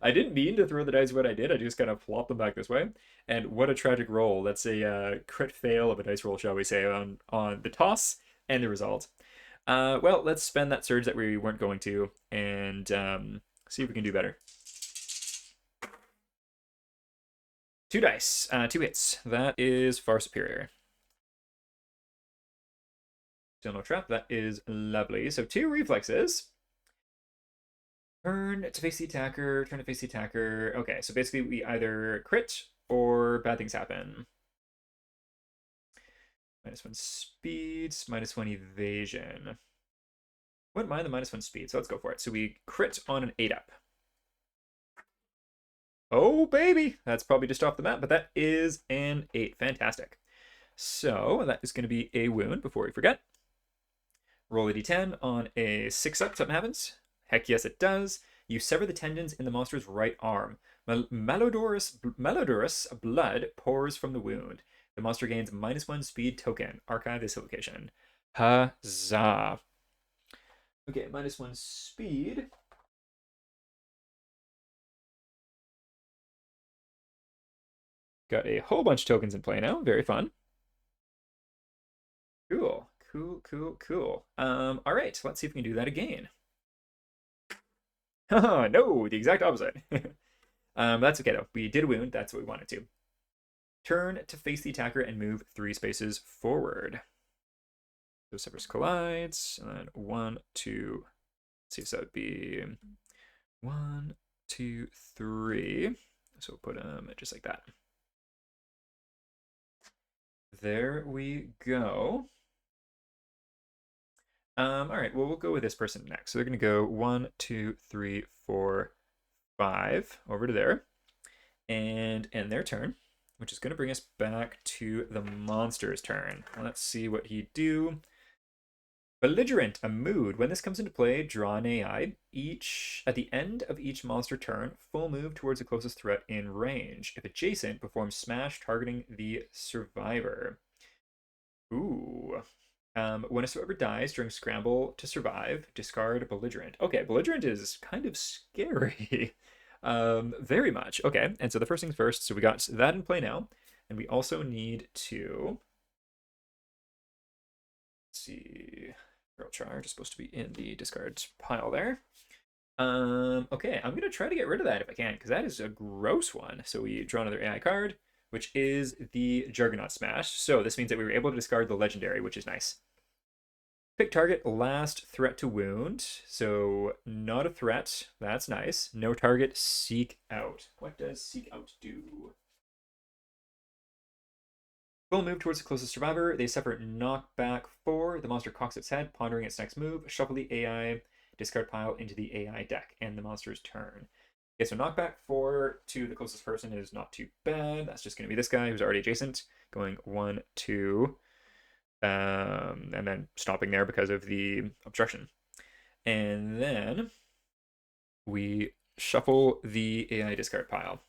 I didn't mean to throw the dice when I did. I just kind of plopped them back this way. And what a tragic roll. That's a crit fail of a dice roll, shall we say, on the toss and the result. Well, let's spend that surge that we weren't going to and see if we can do better. 2 dice, 2 hits. That is far superior. Still no trap. That is lovely. So 2 reflexes. Turn to face the attacker, turn to face the attacker. Okay, so basically we either crit or bad things happen. -1 speed, -1 evasion. Wouldn't mind the -1 speed, so let's go for it. So we crit on an 8-up. Oh, baby! That's probably just off the map, but that is an 8. Fantastic. So that is going to be a wound before we forget. Roll a d10 on a 6-up, something happens. Heck yes, it does. You sever the tendons in the monster's right arm. Malodorous blood pours from the wound. The monster gains -1 speed token. Archive this location. Huzzah. Okay, -1 speed. Got a whole bunch of tokens in play now. Very fun. Cool. All right, let's see if we can do that again. No, the exact opposite. That's okay though. We did a wound. That's what we wanted to. Turn to face the attacker and move 3 spaces forward. So Severus collides, and then 1, 2. Let's see, so that would be 1, 2, 3. So we'll put him just like that. There we go. All right, well, we'll go with this person next. So they're going to go 1, 2, 3, 4, 5 over to there and end their turn, which is going to bring us back to the monster's turn. Let's see what he do. Belligerent, a mood. When this comes into play, draw an AI. At the end of each monster turn, full move towards the closest threat in range. If adjacent, perform smash targeting the survivor. Ooh. When a survivor dies during scramble to survive, discard belligerent. Okay, belligerent is kind of scary. Very much. Okay, and so the first things first, so we got that in play now, and we also need to, let's see, Feral Charge is supposed to be in the discard pile there. Okay, I'm gonna try to get rid of that if I can, because that is a gross one. So we draw another AI card, which is the Juggernaut Smash. So this means that we were able to discard the legendary, which is nice. Pick target, last threat to wound. So not a threat. That's nice. No target, seek out. What does seek out do? Full move towards the closest survivor. They suffer knockback 4. The monster cocks its head, pondering its next move. Shuffle the AI discard pile into the AI deck. End the monster's turn. Okay, so knockback 4 to the closest person is not too bad. That's just going to be this guy who's already adjacent. Going 1, 2, and then stopping there because of the obstruction. And then we shuffle the AI discard pile.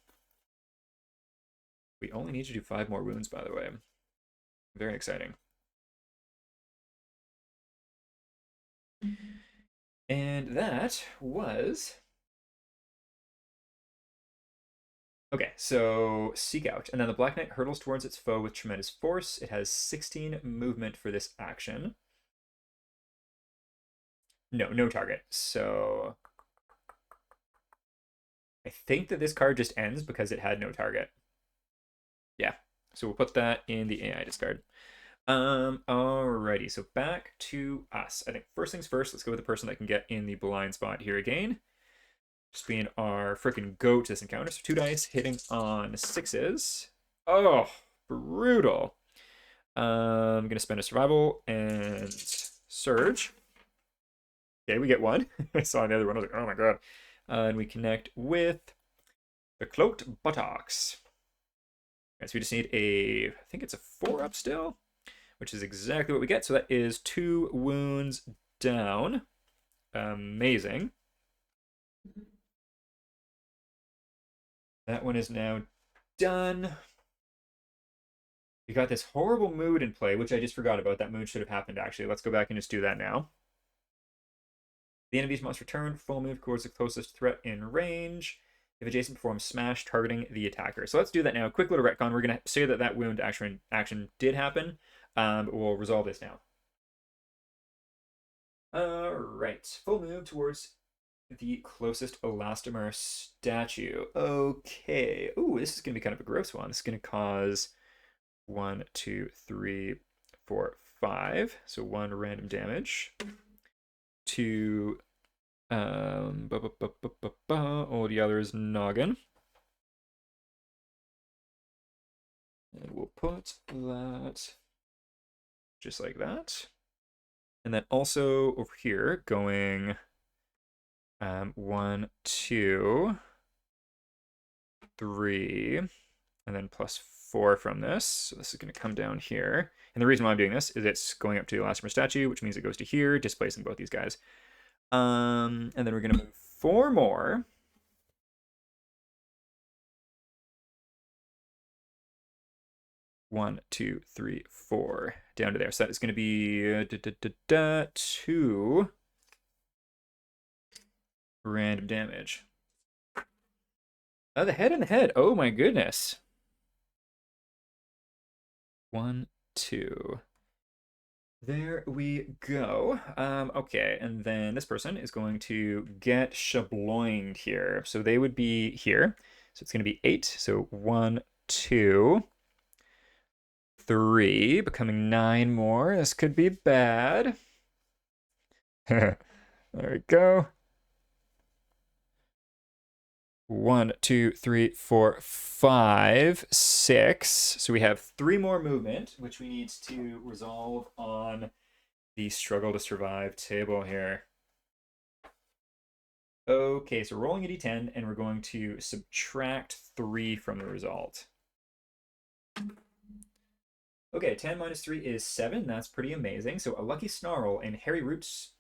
We only need to do 5 more wounds, by the way. Very exciting. And that was... Okay, so Seek Out. And then the Black Knight hurtles towards its foe with tremendous force. It has 16 movement for this action. No target. So I think that this card just ends because it had no target. Yeah, so we'll put that in the AI discard. Alrighty, so back to us. I think first things first, let's go with the person that can get in the blind spot here again. Just being our freaking goat to this encounter. So 2 dice hitting on 6s. Oh, brutal. I'm gonna spend a survival and surge. Okay, we get 1. I saw the other one. I was like, oh my god. And we connect with the cloaked buttocks. Okay, so we just need I think it's a 4-up still, which is exactly what we get. So that is 2 wounds down. Amazing. That one is now done. We got this horrible mood in play, which I just forgot about. That mood should have happened, actually. Let's go back and just do that now. The enemies must return full move towards the closest threat in range. If adjacent, performs smash, targeting the attacker. So let's do that now. Quick little retcon. We're going to say that that wound action did happen. We'll resolve this now. Alright. Full move towards the closest elastomer statue. Okay. Ooh, this is going to be kind of a gross one. This is going to cause 1, 2, 3, 4, 5. So 1 random damage. 2 oh, the other is noggin. And we'll put that just like that. And then also over here going 1, 2, 3, and then plus 4 from this. So this is going to come down here. And the reason why I'm doing this is it's going up to the elastomer statue, which means it goes to here, displacing both these guys. And then we're going to move 4 more. One, 2, 3, 4 down to there. So that is going to be 2 random damage. Oh, the head and the head. Oh my goodness. 1, 2. There we go. Okay, and then this person is going to get shabloined here. So they would be here. So it's going to be 8. So 1, 2, 3, becoming 9 more. This could be bad. There we go. 1, 2, 3, 4, 5, 6. So we have 3 more movement, which we need to resolve on the struggle to survive table here. Okay, so rolling a d10, and we're going to subtract 3 from the result. Okay, 10 minus 3 is 7. That's pretty amazing. So a lucky snarl and Harry Roots.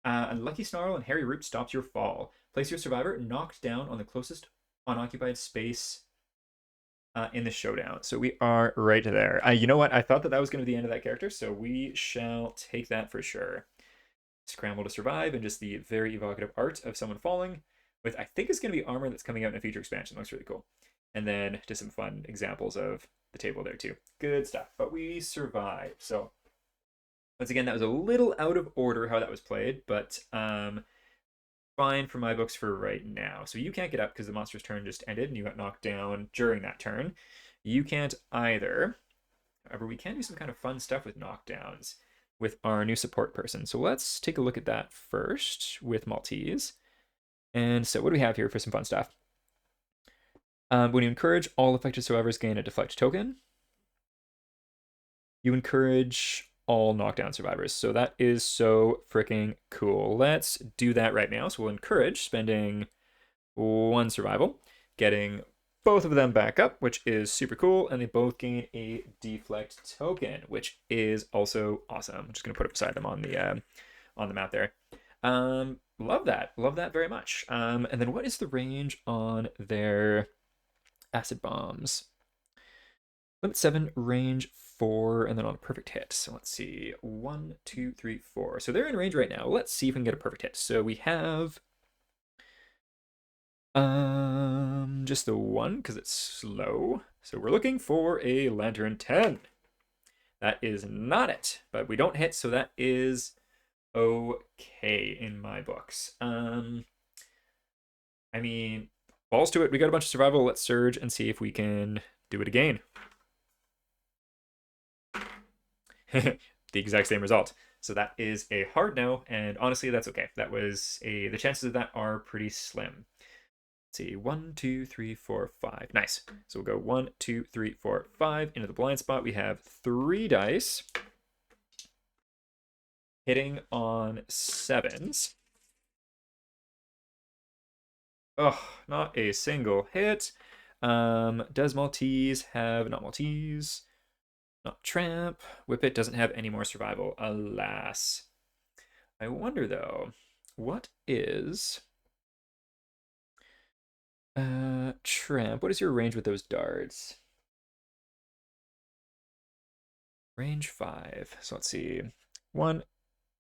Unlucky snarl and Harry Root stops your fall. Place your survivor knocked down on the closest unoccupied space in the showdown. So we are right there. You know what? I thought that that was going to be the end of that character, so we shall take that for sure. Scramble to survive, and just the very evocative art of someone falling with, I think it's going to be armor that's coming out in a future expansion. Looks really cool. And then just some fun examples of the table there too. Good stuff. But we survived. So once again, that was a little out of order how that was played, but fine for my books for right now. So you can't get up because the monster's turn just ended and you got knocked down during that turn. You can't either. However, we can do some kind of fun stuff with knockdowns with our new support person. So let's take a look at that first with Maltese. And so what do we have here for some fun stuff? When you encourage, all affected survivors gain a deflect token. You encourage all knockdown survivors. So that is so freaking cool. Let's do that right now. So we'll encourage spending 1 survival, getting both of them back up, which is super cool, and they both gain a deflect token, which is also awesome. I'm just gonna put it beside them on the map there. Love that very much. And then what is the range on their acid bombs? Limit 7, range 4, and then on a perfect hit. So let's see, 1, 2, 3, 4. So they're in range right now. Let's see if we can get a perfect hit. So we have just the 1 because it's slow. So we're looking for a Lantern 10. That is not it, but we don't hit, so that is okay in my books. I mean, balls to it. We got a bunch of survival. Let's surge and see if we can do it again. The exact same result. So that is a hard no, and honestly, that's okay. That was the chances of that are pretty slim. Let's see, 1, 2, 3, 4, 5. Nice. So we'll go 1, 2, 3, 4, 5 into the blind spot. We have 3 dice hitting on 7s. Oh, not a single hit. Does Maltese have, not Maltese, not Tramp. Whippet doesn't have any more survival, alas. I wonder though, what is Tramp? What is your range with those darts? Range 5. So let's see. 1,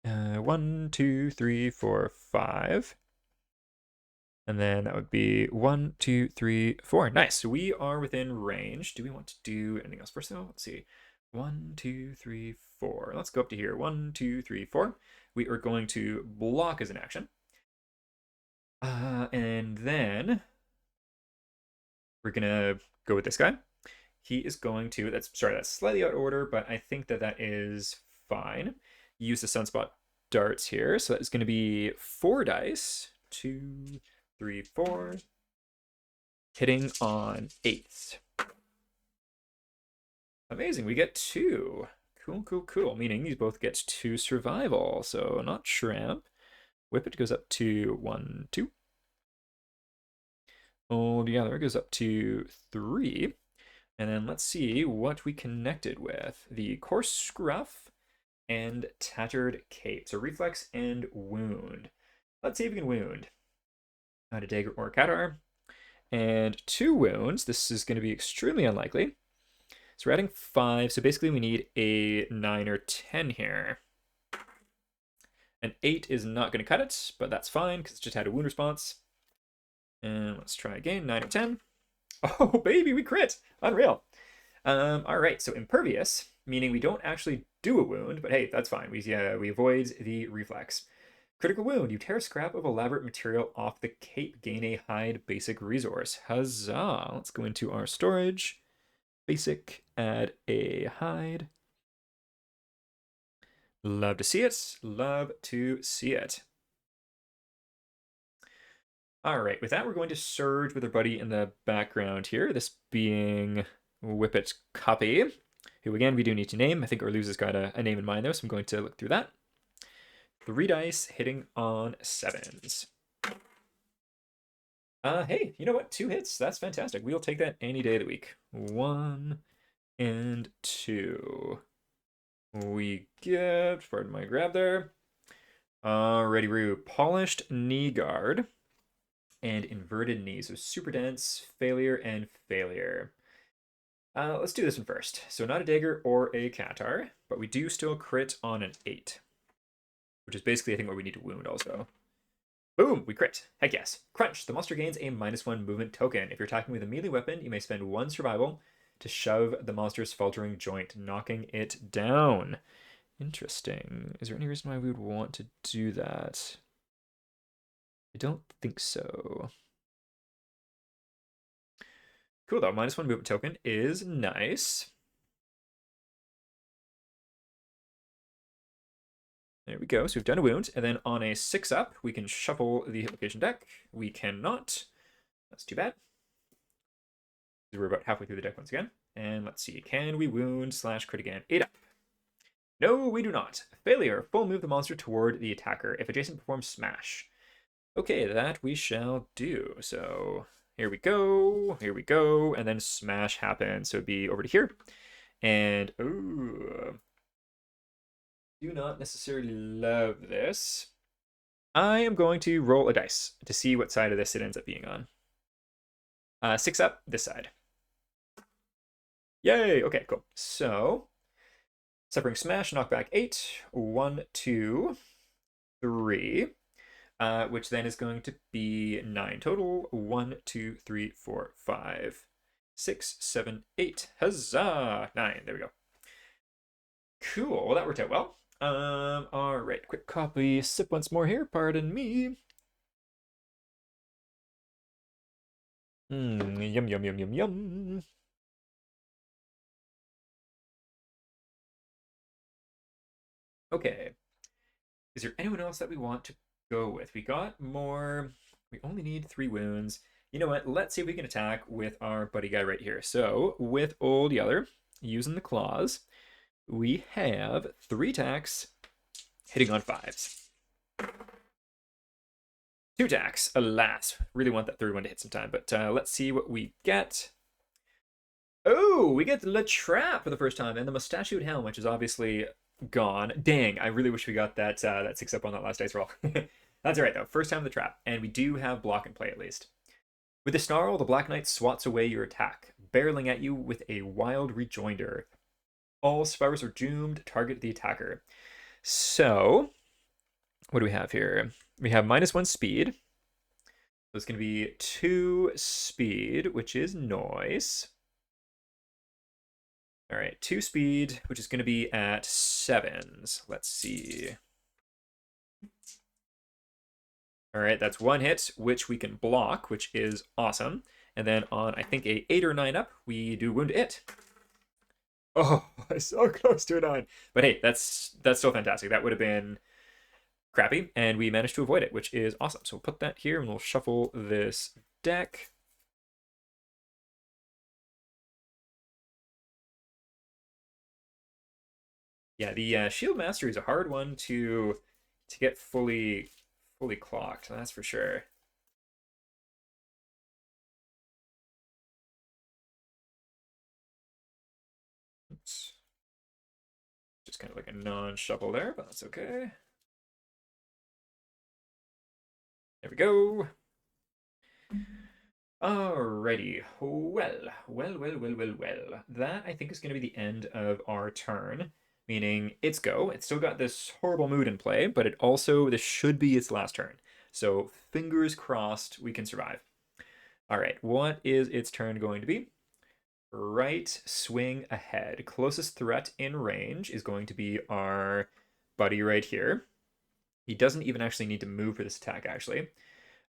1, 2, 3, 4, 5. And then that would be 1, 2, 3, 4. Nice. So we are within range. Do we want to do anything else first though? Let's see. 1, 2, 3, 4. Let's go up to here. 1, 2, 3, 4. We are going to block as an action. And then we're gonna go with this guy. He is going to, that's slightly out of order, but I think that that is fine. Use the Sunspot darts here. So that's going to be 4 dice. 2, 3, 4. Hitting on 8s. Amazing, we get 2. Cool. Meaning these both get 2 survival. So not Shrimp. Whippet goes up to 1, 2. Altogether goes up to 3. And then let's see what we connected with. The Coarse Scruff and Tattered Cape. So Reflex and Wound. Let's see if we can wound. Not a Dagger or a Catar. And 2 wounds. This is going to be extremely unlikely. So we're adding 5. So basically we need a 9 or 10 here. An 8 is not going to cut it, but that's fine because it's just had a wound response. And let's try again, 9 or 10. Oh, baby, we crit. Unreal. All right, so Impervious, meaning we don't actually do a wound, but hey, that's fine. We avoid the reflex. Critical wound. You tear scrap of elaborate material off the cape. Gain a hide basic resource. Huzzah. Let's go into our storage. Basic, add a hide. Love to see it. Love to see it. All right, with that, we're going to surge with our buddy in the background here, this being Whippet Copy, who, again, we do need to name. I think Orluz has got a name in mind, though, so I'm going to look through that. 3 dice hitting on 7s. Hey, you know what? 2 hits. That's fantastic. We'll take that any day of the week. 1 and 2. We get, pardon my grab there. Alrighty, Roo. Polished Knee Guard and Inverted Knee. So super dense, failure, and failure. Let's do this one first. So not a dagger or a Qatar, but we do still crit on an 8. Which is basically, I think, what we need to wound also. Boom! We crit. Heck yes. Crunch. The monster gains a -1 movement token. If you're attacking with a melee weapon, you may spend 1 survival to shove the monster's faltering joint, knocking it down. Interesting. Is there any reason why we would want to do that? I don't think so. Cool, though. -1 movement token is nice. There we go. So we've done a wound. And then on a 6-up, we can shuffle the hit location deck. We cannot. That's too bad. We're about halfway through the deck once again. And let's see. Can we wound / crit again? 8-up. No, we do not. Failure. Full move the monster toward the attacker. If adjacent, performs smash. Okay, that we shall do. So here we go. Here we go. And then smash happens. So it'd be over to here. And, ooh. Do not necessarily love this. I am going to roll a dice to see what side of this it ends up being on. 6-up, this side. Yay! Okay, cool. So, suffering smash, knockback 8. 1, 2, 3. Which then is going to be 9 total. 1, 2, 3, 4, 5, 6, 7, 8. Huzzah! 9. There we go. Cool. Well, that worked out well. All right. Quick copy. Sip once more here. Pardon me. Yum, yum, yum, yum, yum. Okay. Is there anyone else that we want to go with? We got more. We only need 3 wounds. You know what? Let's see if we can attack with our buddy guy right here. So, with Old Yeller, using the claws, we have 3 attacks, hitting on 5s. 2 attacks, alas. Really want that 3rd one to hit sometime, but let's see what we get. Oh, we get La Trap for the first time, and the Mustachioed Helm, which is obviously gone. Dang, I really wish we got that 6-up on that last dice roll. That's all right, though. First time the trap, and we do have block in play at least. With a snarl, the Black Knight swats away your attack, barreling at you with a wild rejoinder. All survivors are doomed. Target the attacker. So, what do we have here? We have -1 speed. So it's going to be 2 speed, which is nice. All right, 2 speed, which is going to be at 7s. Let's see. All right, that's 1 hit, which we can block, which is awesome. And then on, I think, a 8 or 9 up, we do wound it. Oh, so close to a 9. But hey, that's still fantastic. That would have been crappy, and we managed to avoid it, which is awesome. So we'll put that here, and we'll shuffle this deck. Yeah, the Shield Mastery is a hard one to get fully clocked, that's for sure. Oops. Just kind of like a non-shuffle there, but that's okay. There we go. Alrighty. Well. That, I think, is going to be the end of our turn. Meaning, it's go. It's still got this horrible mood in play, but this should be its last turn. So, fingers crossed we can survive. Alright, what is its turn going to be? Right swing ahead. Closest threat in range is going to be our buddy right here. He doesn't even actually need to move for this attack, actually.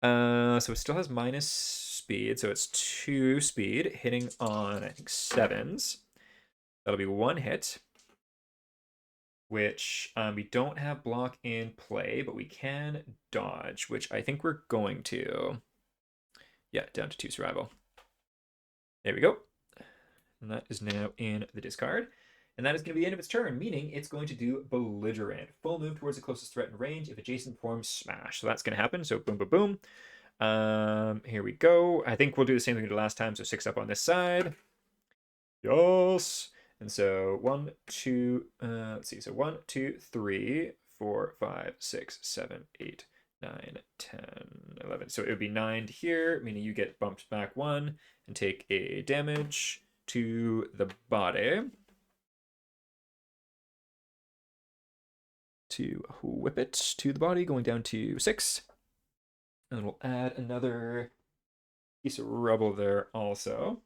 So it still has minus speed, so it's 2 speed, hitting on, I think, 7s. That'll be 1 hit, which we don't have block in play, but we can dodge, which I think we're going to. Yeah, down to 2 survival. There we go. And that is now in the discard. And that is going to be the end of its turn, meaning it's going to do Belligerent. Full move towards the closest threat in range if adjacent performs smash. So that's going to happen. So boom, boom, boom. Here we go. I think we'll do the same thing we did last time. So 6 up on this side. Yes. And so 1, 2, let's see. So 1, 2, 3, 4, 5, 6, 7, 8, 9, 10, 11. So it would be 9 to here, meaning you get bumped back 1 and take a damage. to the body. To whip it to the body, going down to 6. And then we'll add another piece of rubble there also.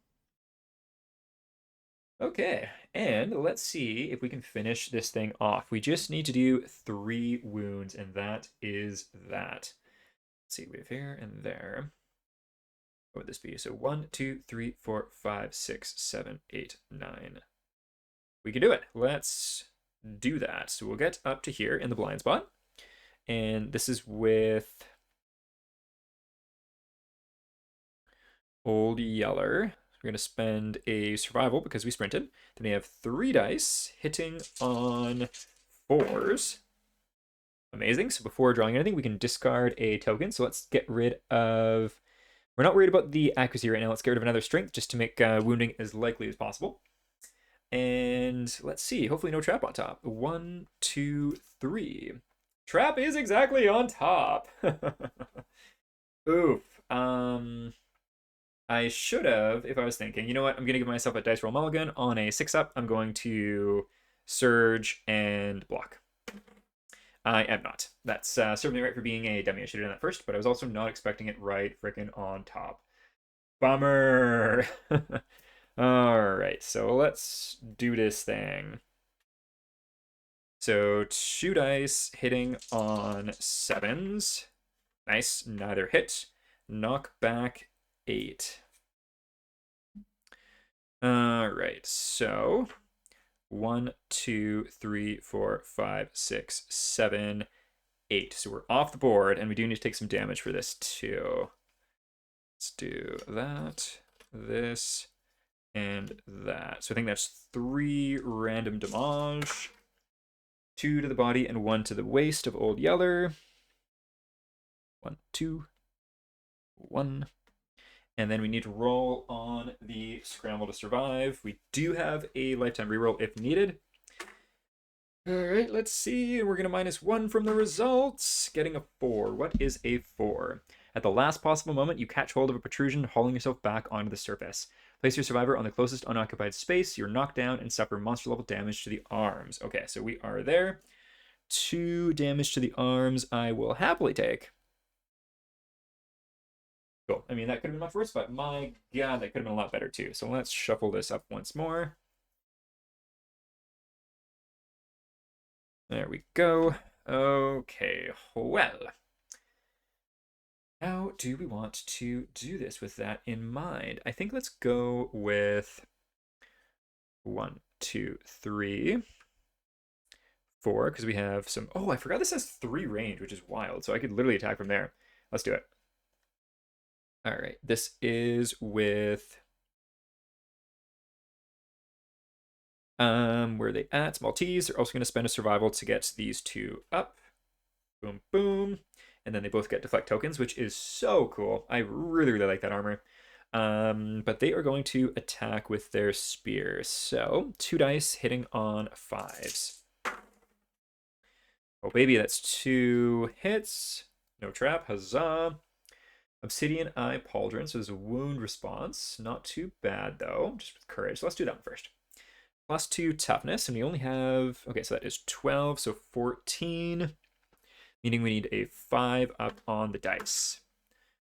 Okay, and let's see if we can finish this thing off. We just need to do 3 wounds, and that is that. Let's see, we have here and there. What would this be? So 1, 2, 3, 4, 5, 6, 7, 8, 9. We can do it. Let's do that. So we'll get up to here in the blind spot. And this is with Old Yeller. We're going to spend a survival because we sprinted. Then we have 3 dice hitting on 4s. Amazing. So before drawing anything, we can discard a token. So let's get rid of... We're not worried about the accuracy right now. Let's get rid of another strength just to make wounding as likely as possible. And let's see. Hopefully no trap on top. 1, 2, 3. Trap is exactly on top. Oof. I should have, if I was thinking, you know what, I'm going to give myself a dice roll mulligan on a 6-up. I'm going to surge and block. I am not. That's certainly right for being a dummy. I should have done that first, but I was also not expecting it right freaking on top. Bummer. All right, so let's do this thing. So 2 dice hitting on 7s. Nice, neither hit. Knock back 8. All right, so 1, 2, 3, 4, 5, 6, 7, 8. So we're off the board, and we do need to take some damage for this too. Let's do that, this, and that. So I think that's 3 random damage. 2 to the body and 1 to the waist of Old Yeller. 1, 2, 1. And then we need to roll on the Scramble to Survive. We do have a lifetime reroll if needed. All right, let's see. We're going to -1 from the results. Getting a 4. What is a 4? At the last possible moment, you catch hold of a protrusion, hauling yourself back onto the surface. Place your survivor on the closest unoccupied space. You're knocked down and suffer monster-level damage to the arms. Okay, so we are there. 2 damage to the arms I will happily take. Cool. I mean, that could have been much worse, but my god, that could have been a lot better too. So let's shuffle this up once more. There we go. Okay, well. How do we want to do this with that in mind? I think let's go with 1, 2, 3, 4, because we have some... Oh, I forgot this has 3 range, which is wild. So I could literally attack from there. Let's do it. All right, this is with... where are they at? Maltese. They're also going to spend a survival to get these 2 up. Boom, boom. And then they both get deflect tokens, which is so cool. I really, really like that armor. But they are going to attack with their spears. So 2 dice hitting on 5s. Oh, baby, that's 2 hits. No trap. Huzzah. Obsidian Eye Pauldron. So there's a wound response. Not too bad, though. Just with courage. So let's do that one first. +2 toughness. And we only have... Okay, so that is 12. So 14. Meaning we need a 5 up on the dice.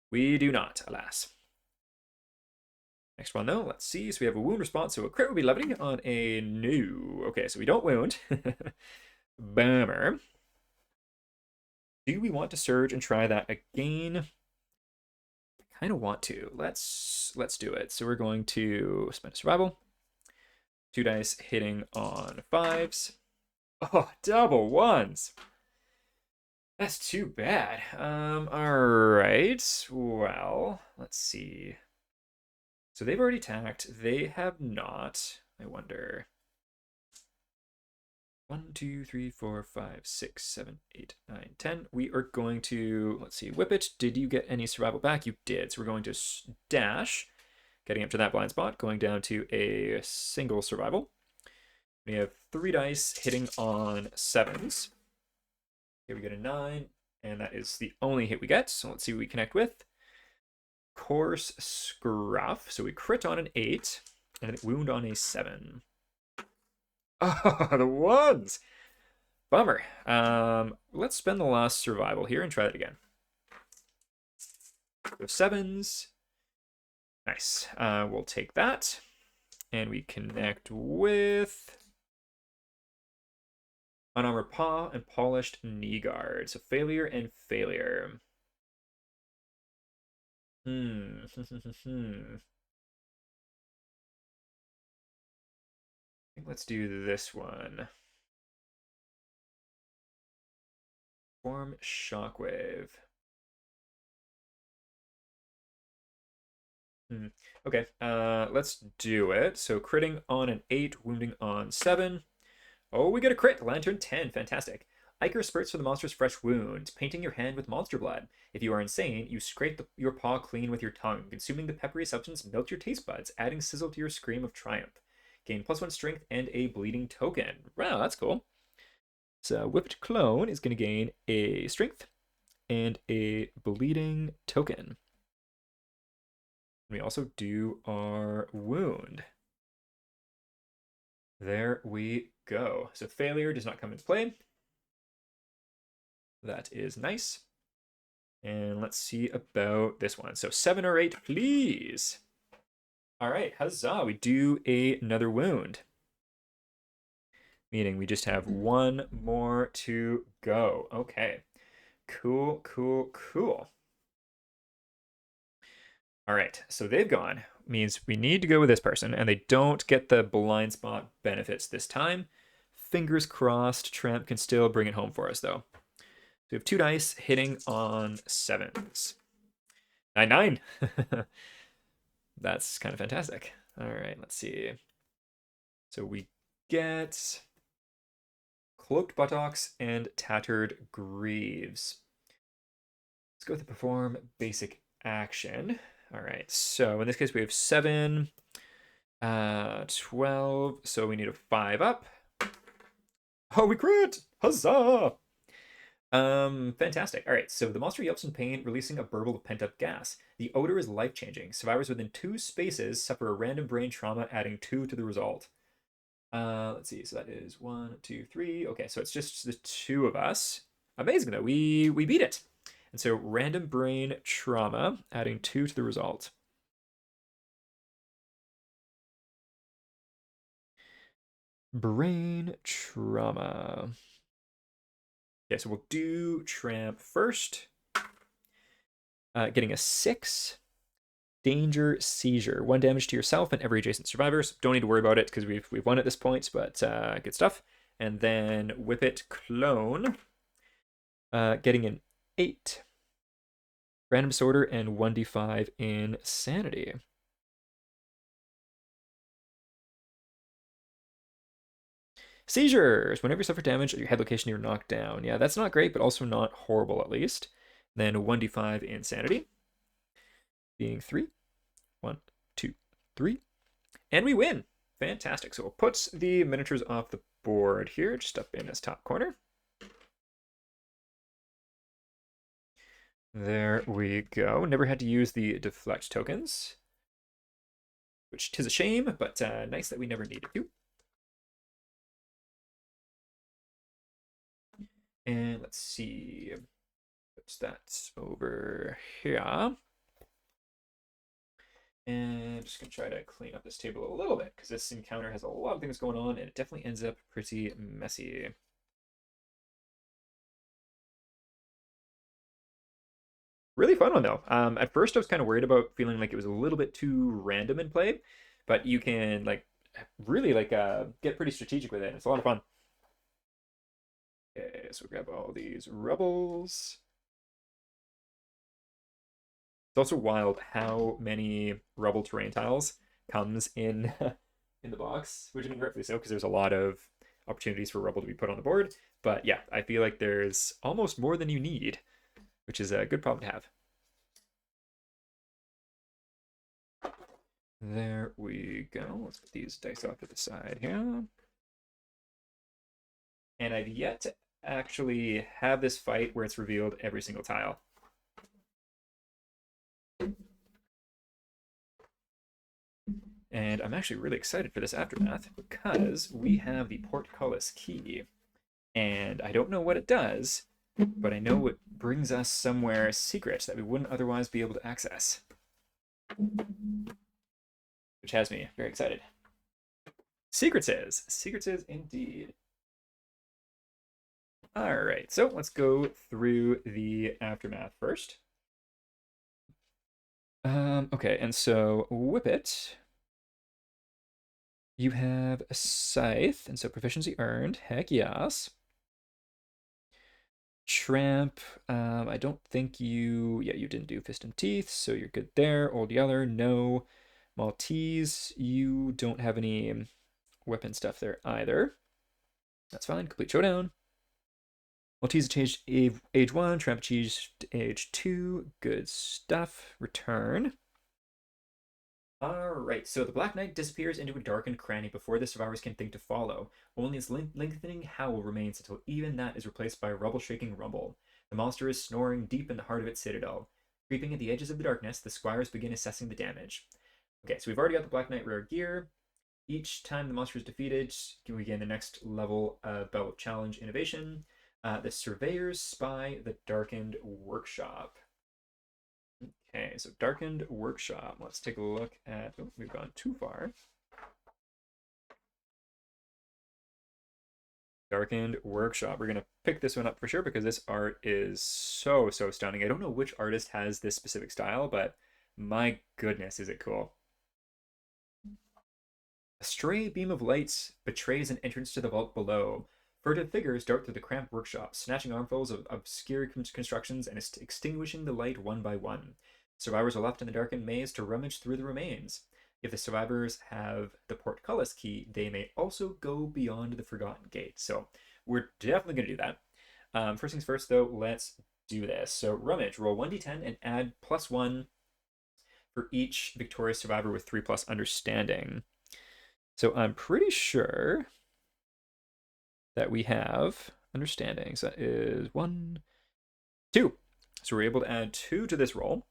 We do not, alas. Next one, though, let's see. So we have a wound response, so a crit would be lovely on a no. Okay, so we don't wound. Bummer. Do we want to surge and try that again? I kind of want to. Let's do it. So we're going to spend a survival. 2 dice hitting on 5s. Oh, double 1s. That's too bad. All right. Well, let's see. So they've already attacked. They have not. I wonder. 1, 2, 3, 4, 5, 6, 7, 8, 9, 10. We are going to, let's see, whip it. Did you get any survival back? You did. So we're going to dash, getting up to that blind spot, going down to a single survival. We have 3 dice hitting on 7s. Here we get a 9, and that is the only hit we get. So let's see what we connect with. Coarse Scruff. So we crit on an 8. And I think wound on a 7. Oh, the ones! Bummer. Let's spend the last survival here and try that again. So 7s. Nice. We'll take that. And we connect with unarmored paw and polished knee guard. So failure and failure. I think let's do this one. Form shockwave. Okay, let's do it. So critting on an 8, wounding on 7. Oh, we get a crit. Lantern 10. Fantastic. Ichor spurts for the monster's fresh wounds, painting your hand with monster blood. If you are insane, you scrape your paw clean with your tongue. Consuming the peppery substance melts your taste buds, adding sizzle to your scream of triumph. Gain +1 strength and a bleeding token. Wow, that's cool. So Whipped Clone is going to gain a strength and a bleeding token. We also do our wound. There we go. So failure does not come into play. That is nice. And let's see about this one. So 7 or 8, please. All right, huzzah. We do another wound. Meaning we just have one more to go. Okay. Cool, cool, cool. All right, so they've gone. Means we need to go with this person, and they don't get the blind spot benefits this time. Fingers crossed, Tramp can still bring it home for us, though. So we have 2 dice hitting on 7s. 9-9. That's kind of fantastic. All right, let's see. So we get cloaked buttocks and tattered greaves. Let's go with the perform basic action. All right, so in this case we have 7, 12, so we need a 5 up. Oh, we crit! Huzzah! Fantastic. All right, so the monster yelps in pain, releasing a burble of pent-up gas. The odor is life-changing. Survivors within 2 spaces suffer a random brain trauma, adding 2 to the result. Let's see, so that is 1, 2, 3. Okay, so it's just the 2 of us. Amazing, though. We beat it. And so random brain trauma, adding 2 to the result. Brain trauma. Okay, so we'll do Tramp first. Getting a 6. Danger seizure. 1 damage to yourself and every adjacent survivor. So don't need to worry about it because we've won at this point, but good stuff. And then Whip It Clone. Getting an 8. Random disorder and 1d5 insanity. Seizures. Whenever you suffer damage at your head location, you're knocked down. Yeah, that's not great, but also not horrible at least. Then 1d5 insanity. Being 3. 1, 2, 3. And we win. Fantastic. So we'll put the miniatures off the board here, just up in this top corner. There we go. Never had to use the deflect tokens, which tis a shame, but nice that we never needed to. And let's see. What's that over here? And I'm just going to try to clean up this table a little bit because this encounter has a lot of things going on and it definitely ends up pretty messy. Really fun one though. At first I was kind of worried about feeling like it was a little bit too random in play, but you can like really like get pretty strategic with it. It's a lot of fun. Okay, so grab all these rebels. It's also wild how many rebel terrain tiles comes in in the box, which I mean rightfully so because there's a lot of opportunities for rebel to be put on the board. But yeah, I feel like there's almost more than you need, which is a good problem to have. There we go. Let's put these dice off to the side here. And I've yet to actually have this fight where it's revealed every single tile. And I'm actually really excited for this aftermath because we have the portcullis key. And I don't know what it does, but I know it brings us somewhere secret that we wouldn't otherwise be able to access, which has me very excited. Secrets is indeed. All right, so let's go through the aftermath first. Okay, and so Whippet, you have a scythe, and so proficiency earned. Heck yes. Tramp, I don't think you, yeah, you didn't do Fist and Teeth, so you're good there. Old Yeller, no. Maltese, you don't have any weapon stuff there either. That's fine. Complete Showdown. Maltese changed age 1, Tramp changed age 2. Good stuff. Return. Alright, so the Black Knight disappears into a darkened cranny before the survivors can think to follow. Only its lengthening howl remains until even that is replaced by a rubble-shaking rumble. The monster is snoring deep in the heart of its citadel. Creeping at the edges of the darkness, the squires begin assessing the damage. Okay, so we've already got the Black Knight rare gear. Each time the monster is defeated, we gain the next level of Bell of Challenge Innovation. The Surveyors spy the Darkened Workshop. Okay, so Darkened Workshop. Let's take a look at... Oh, we've gone too far. Darkened Workshop. We're going to pick this one up for sure because this art is so stunning. I don't know which artist has this specific style, but my goodness, is it cool. A stray beam of light betrays an entrance to the vault below. Furtive figures dart through the cramped workshop, snatching armfuls of obscure constructions and extinguishing the light one by one. Survivors are left in the darkened maze to rummage through the remains. If the survivors have the portcullis key, they may also go beyond the Forgotten Gate. So we're definitely going to do that. First things first, though, let's do this. So rummage, roll 1d10 and add +1 for each victorious survivor with 3+ understanding. So I'm pretty sure that we have understanding. So that is 1, 2. So we're able to add 2 to this roll.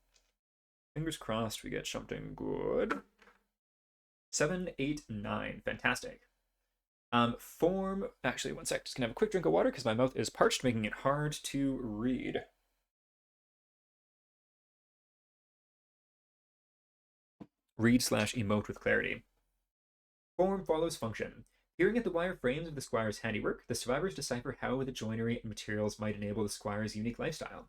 Fingers crossed we get something good. 7, 8, 9. Fantastic. Form. Actually, one sec. Just gonna have a quick drink of water because my mouth is parched, making it hard to read. Read/emote with clarity. Form follows function. Peering at the wire frames of the squire's handiwork, the survivors decipher how the joinery and materials might enable the squire's unique lifestyle.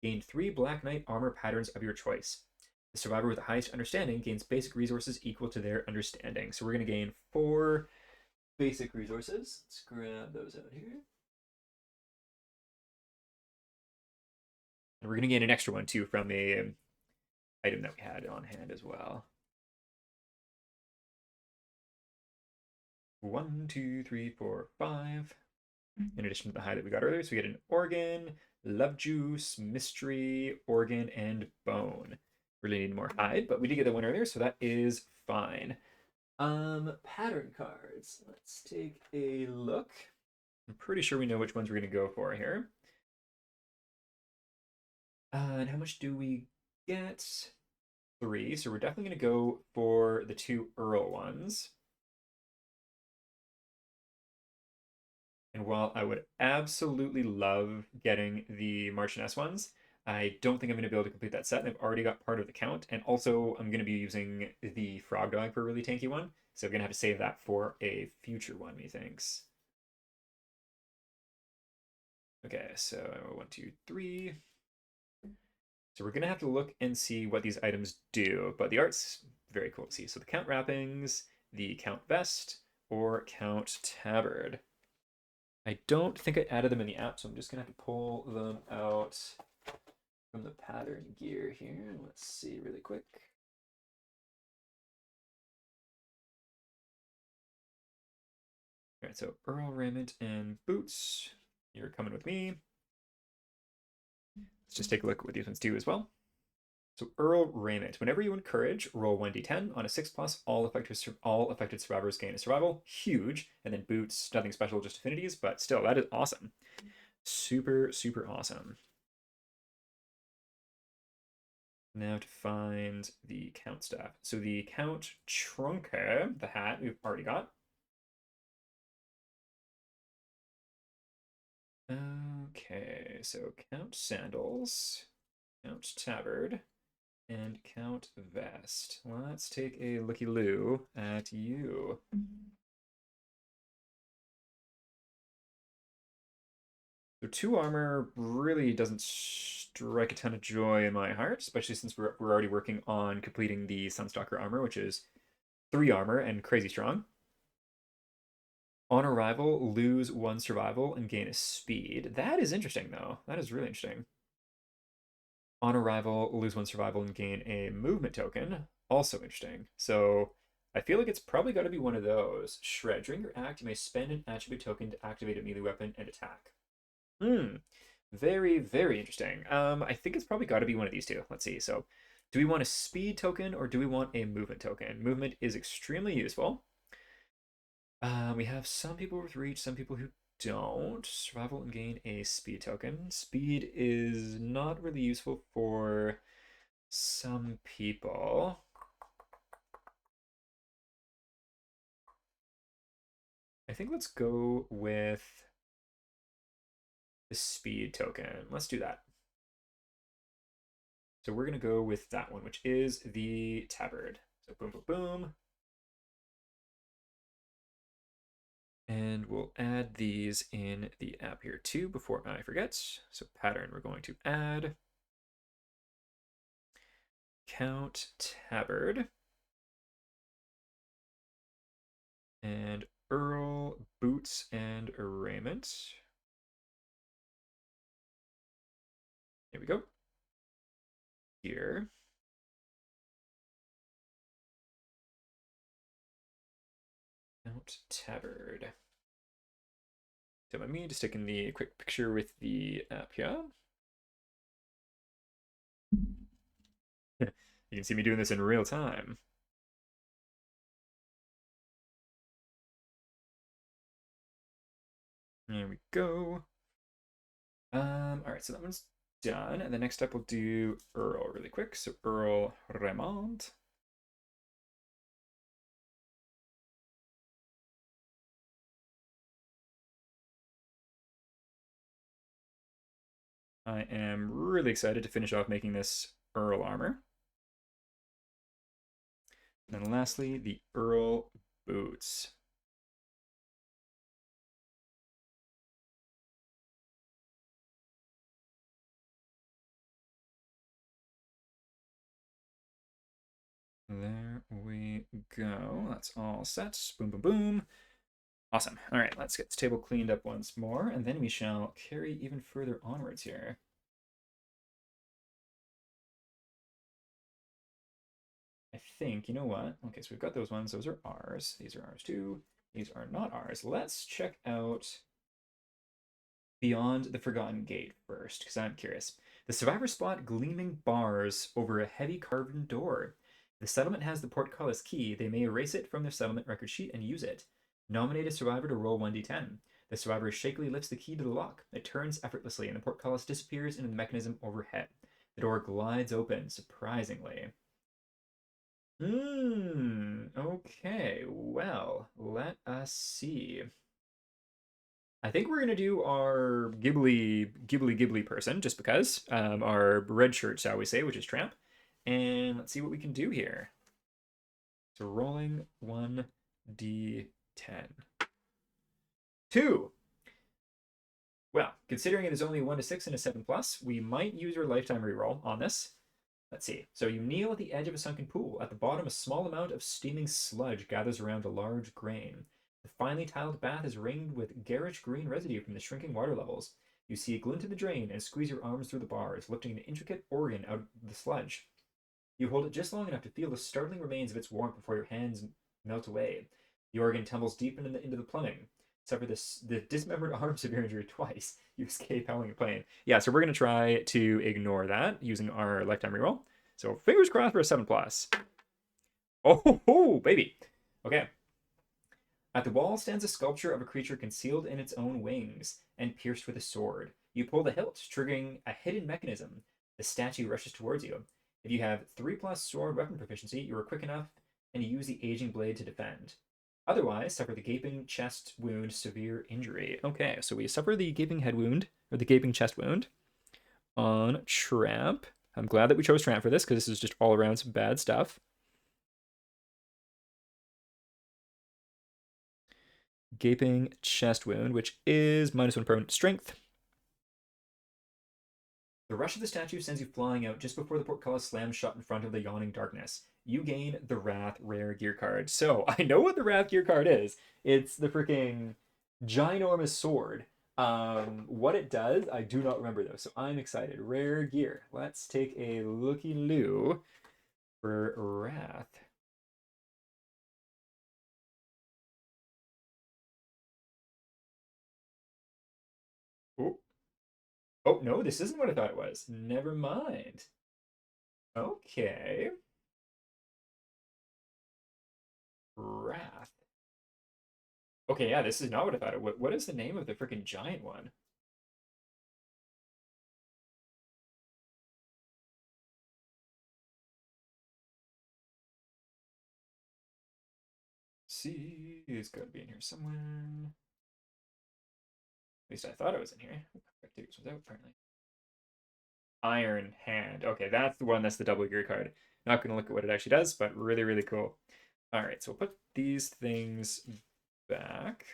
Gain 3 Black Knight armor patterns of your choice. The survivor with the highest understanding gains basic resources equal to their understanding. So we're going to gain 4 basic resources. Let's grab those out here. And we're going to gain an extra one too from a item that we had on hand as well. 1, 2, 3, 4, 5. In addition to the high that we got earlier, so we get an organ, love juice, mystery, organ, and bone. Really need more hide, but we did get the one earlier, so that is fine. Pattern cards. Let's take a look. I'm pretty sure we know which ones we're going to go for here. And how much do we get? 3, so we're definitely going to go for the 2 Earl ones. And while I would absolutely love getting the Marchioness ones, I don't think I'm going to be able to complete that set. I've already got part of the count, and also I'm going to be using the Frog Dog for a really tanky one, so I'm going to have to save that for a future one, methinks. Okay, so 1, 2, 3. So we're going to have to look and see what these items do, but the art's very cool to see. So the Count Wrappings, the Count Vest, or Count Tabard. I don't think I added them in the app, so I'm just going to have to pull them out from the pattern gear here. Let's see really quick. All right, so Earl Raiment and Boots, you're coming with me. Let's just take a look at what these ones do as well. So Earl Raiment, whenever you encourage, roll 1d10 on a 6+, all affected survivors gain a survival. Huge. And then Boots, nothing special, just affinities, but still, that is awesome. Super awesome. Now to find the count staff. So the count trunker, the hat, we've already got. Okay, so count sandals, count tabard, and count vest. Let's take a looky-loo at you. So 2 armor really doesn't strike a ton of joy in my heart, especially since we're already working on completing the Sunstalker armor, which is 3 armor and crazy strong. On arrival, lose 1 survival and gain a speed. That is interesting, though. That is really interesting. On arrival, lose 1 survival and gain a movement token. Also interesting. So I feel like it's probably got to be one of those. Shred. During your act, you may spend an attribute token to activate a melee weapon and attack. Hmm. Very, very interesting. I think it's probably got to be one of these two. Let's see. So, do we want a speed token or do we want a movement token? Movement is extremely useful. We have some people with reach, some people who don't. Survival and gain a speed token. Speed is not really useful for some people. I think let's go with the speed token. Let's do that. So we're going to go with that one, which is the tabard. So boom, boom, boom. And we'll add these in the app here too before I forget. So pattern, we're going to add count tabard and Earl boots and raiment. Here we go. Here. Count tabard. So let me just take in the quick picture with the app here. You can see me doing this in real time. There we go. All right, so that one's done. And the next step we'll do Earl really quick. So Earl Raymond. I am really excited to finish off making this Earl armor. And then lastly, the Earl boots. There we go. That's all set. Boom, boom, boom. Awesome. All right, let's get this table cleaned up once more, and then we shall carry even further onwards here. I think, you know what? Okay, so we've got those ones. Those are ours. These are ours too. These are not ours. Let's check out Beyond the Forgotten Gate first, because I'm curious. The survivors spot gleaming bars over a heavy carven door. If the settlement has the portcullis key, they may erase it from their settlement record sheet and use it. Nominate a survivor to roll 1d10. The survivor shakily lifts the key to the lock. It turns effortlessly, and the portcullis disappears into the mechanism overhead. The door glides open, surprisingly. Okay, well, let us see. I think we're gonna do our Ghibli person, just because our red shirt, shall we say, which is Tramp, and let's see what we can do here. So rolling 1d10. 2. Well, considering it is only 1 to 6 and a 7 plus, we might use our lifetime reroll on this. Let's see. So you kneel at the edge of a sunken pool. At the bottom, a small amount of steaming sludge gathers around a large grain. The finely tiled bath is ringed with garish green residue from the shrinking water levels. You see a glint in the drain and squeeze your arms through the bars, lifting an intricate organ out of the sludge. You hold it just long enough to feel the startling remains of its warmth before your hands melt away. The organ tumbles deep into the plumbing. Suffer the dismembered arms of your injury twice. You escape howling and pain. Yeah, so we're going to try to ignore that using our lifetime reroll. So fingers crossed for a 7 plus. Oh, baby. Okay. At the wall stands a sculpture of a creature concealed in its own wings and pierced with a sword. You pull the hilt, triggering a hidden mechanism. The statue rushes towards you. If you have 3 plus sword weapon proficiency, you are quick enough and you use the aging blade to defend. Otherwise, suffer the gaping chest wound, severe injury. Okay, so we suffer the gaping head wound, or the gaping chest wound on Tramp. I'm glad that we chose Tramp for this, because this is just all around some bad stuff. Gaping chest wound, which is -1 permanent strength. The rush of the statue sends you flying out just before the portcullis slams shut in front of the yawning darkness. You gain the Wrath rare gear card. So, I know what the Wrath gear card is. It's the freaking ginormous sword. What it does, I do not remember though, so I'm excited. Rare gear. Let's take a looky-loo for Wrath. Oh, oh no, this isn't what I thought it was. Never mind. Okay. Wrath. Okay, yeah, this is not what I thought. What is the name of the freaking giant one? See, it's got to be in here somewhere. At least I thought it was in here. Take this out, apparently. Iron Hand. Okay, that's the one that's the double gear card. Not going to look at what it actually does, but really, really cool. All right, so we'll put these things back.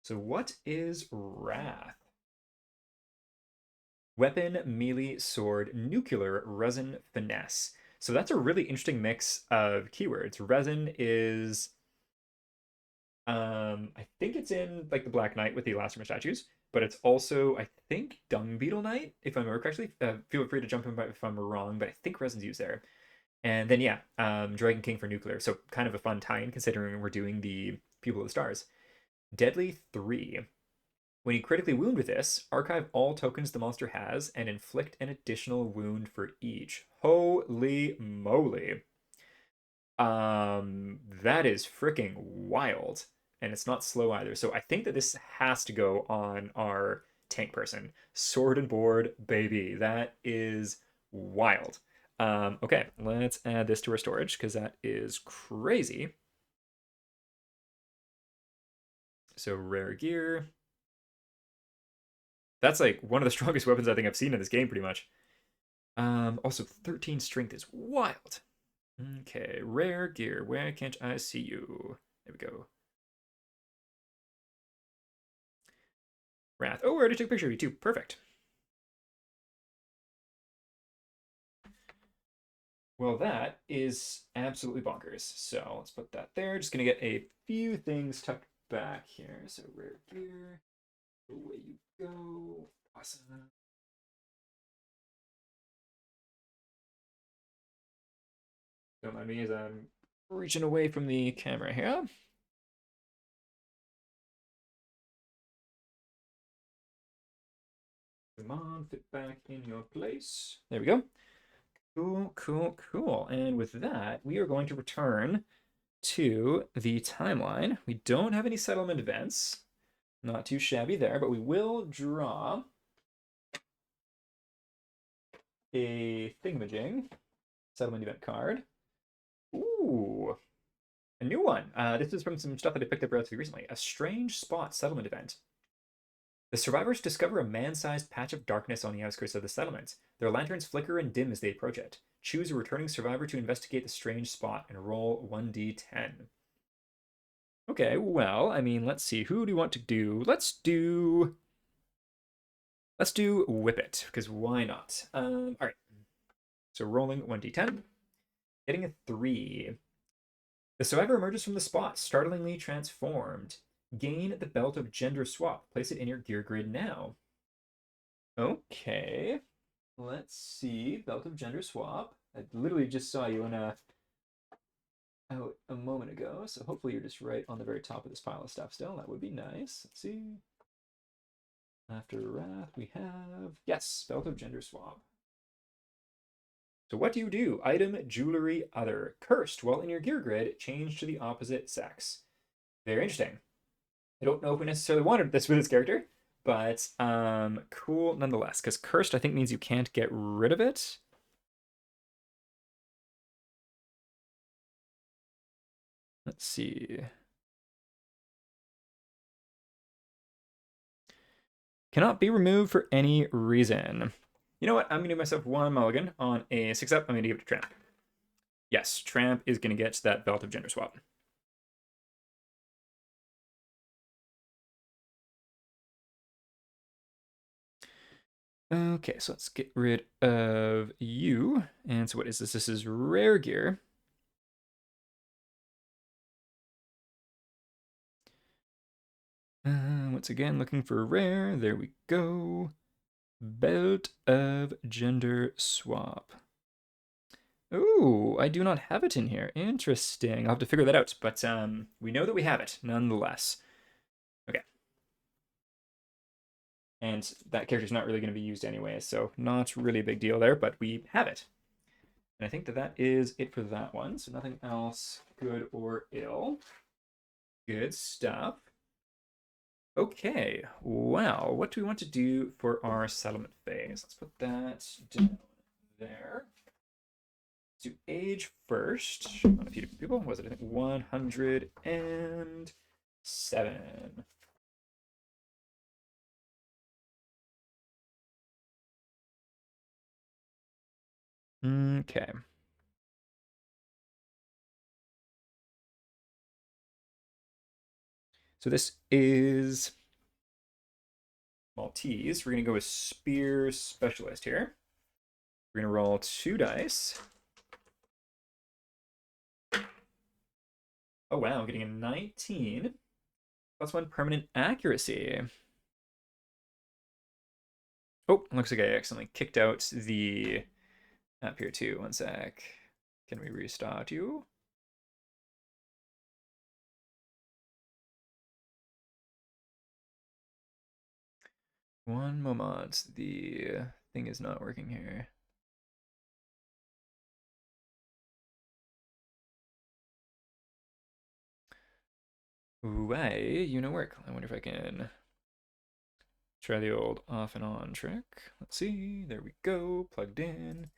So what is Wrath? Weapon, melee, sword, nuclear, resin, finesse. So that's a really interesting mix of keywords. Resin is, I think it's in like the Black Knight with the Elastomer statues, but it's also, I think, Dung Beetle Knight, if I remember correctly. Feel free to jump in if I'm wrong, but I think resin's used there. And then, yeah, Dragon King for nuclear. So kind of a fun tie-in considering we're doing the People of the Stars. Deadly 3. When you critically wound with this, archive all tokens the monster has and inflict an additional wound for each. Holy moly. That is freaking wild. And it's not slow either. So I think that this has to go on our tank person. Sword and board, baby. That is wild. Okay, let's add this to our storage because that is crazy. So rare gear. That's like one of the strongest weapons I think I've seen in this game, pretty much. Also, 13 strength is wild. Okay, rare gear. Where can't I see you? There we go. Wrath. Oh, I already took a picture of you too. Perfect. Well, that is absolutely bonkers. So let's put that there. Just gonna get a few things tucked back here. So rare gear. Away you go. Awesome. Don't mind me as I'm reaching away from the camera here. Come on, fit back in your place. There we go. Cool, cool, cool. And with that, we are going to return to the timeline. We don't have any settlement events. Not too shabby there, but we will draw a thingamajig settlement event card. Ooh, a new one. This is from some stuff that I picked up relatively recently. A strange spot settlement event. The survivors discover a man-sized patch of darkness on the outskirts of the settlement. Their lanterns flicker and dim as they approach it. Choose a returning survivor to investigate the strange spot and roll 1d10. Okay, well, I mean, let's see. Who do you want to do? Let's do Whip It, because why not? All right. So rolling 1d10, getting a 3. The survivor emerges from the spot, startlingly transformed. Gain the belt of gender swap. Place it in your gear grid now. Okay. Let's see. Belt of gender swap. I literally just saw you in out a moment ago, so hopefully you're just right on the very top of this pile of stuff still. That would be nice. Let's see. After Wrath, we have, yes, Belt of Gender Swap. So what do you do? Item, jewelry, other. Cursed. While in your gear grid, change to the opposite sex. Very interesting. I don't know if we necessarily wanted this with this character, But cool nonetheless, because cursed I think means you can't get rid of it. Let's see. Cannot be removed for any reason. You know what? I'm going to give myself one mulligan on a 6-up. I'm going to give it to Tramp. Yes, Tramp is going to get that Belt of Gender Swap. Okay, so let's get rid of you. And so what is this? This is rare gear. Once again, looking for rare. There we go. Belt of Gender Swap. Ooh, I do not have it in here. Interesting. I'll have to figure that out, but we know that we have it nonetheless. Okay. And that character's not really going to be used anyway, so not really a big deal there, but we have it. And I think that that is it for that one, so nothing else good or ill. Good stuff. Okay, well, what do we want to do for our settlement phase? Let's put that down there. Let's do age first on a few different people. What was it? I think 107. Okay. So this is Maltese. We're going to go with Spear Specialist here. We're going to roll 2 dice. Oh, wow. I'm getting a 19. +1 permanent accuracy. Oh, looks like I accidentally kicked out the app here too. One sec. Can we restart you? One moment. The thing is not working here. Why? You know work. I wonder if I can try the old off and on trick. Let's see. There we go. Plugged in.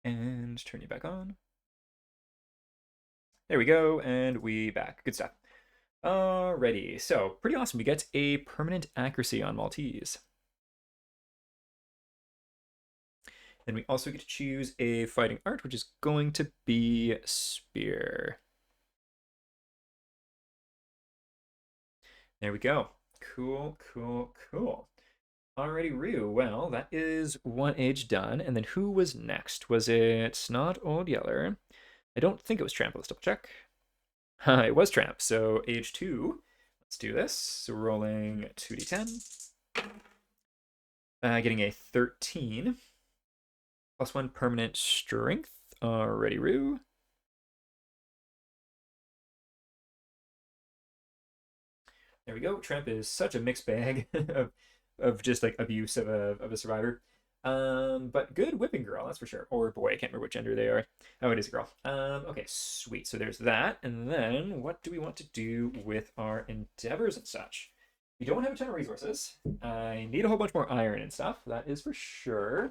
And turn you back on. There we go. And we back. Good stuff. Alrighty. So, pretty awesome. We get a permanent accuracy on Maltese. Then we also get to choose a fighting art, which is going to be Spear. There we go. Cool, cool, cool. Alrighty, Rue. Well, that is one age done. And then who was next? Was it not Old Yeller? I don't think it was Tramp. Let's double check. It was Tramp. So age 2. Let's do this. So rolling 2d10. Getting a 13. +1 permanent strength. Alrighty, Rue. There we go. Tramp is such a mixed bag of just like abuse of a survivor. But good whipping girl, that's for sure. Or boy, I can't remember what gender they are. Oh, it is a girl. Okay, sweet. So there's that. And then what do we want to do with our endeavors and such? We don't have a ton of resources. I need a whole bunch more iron and stuff. That is for sure.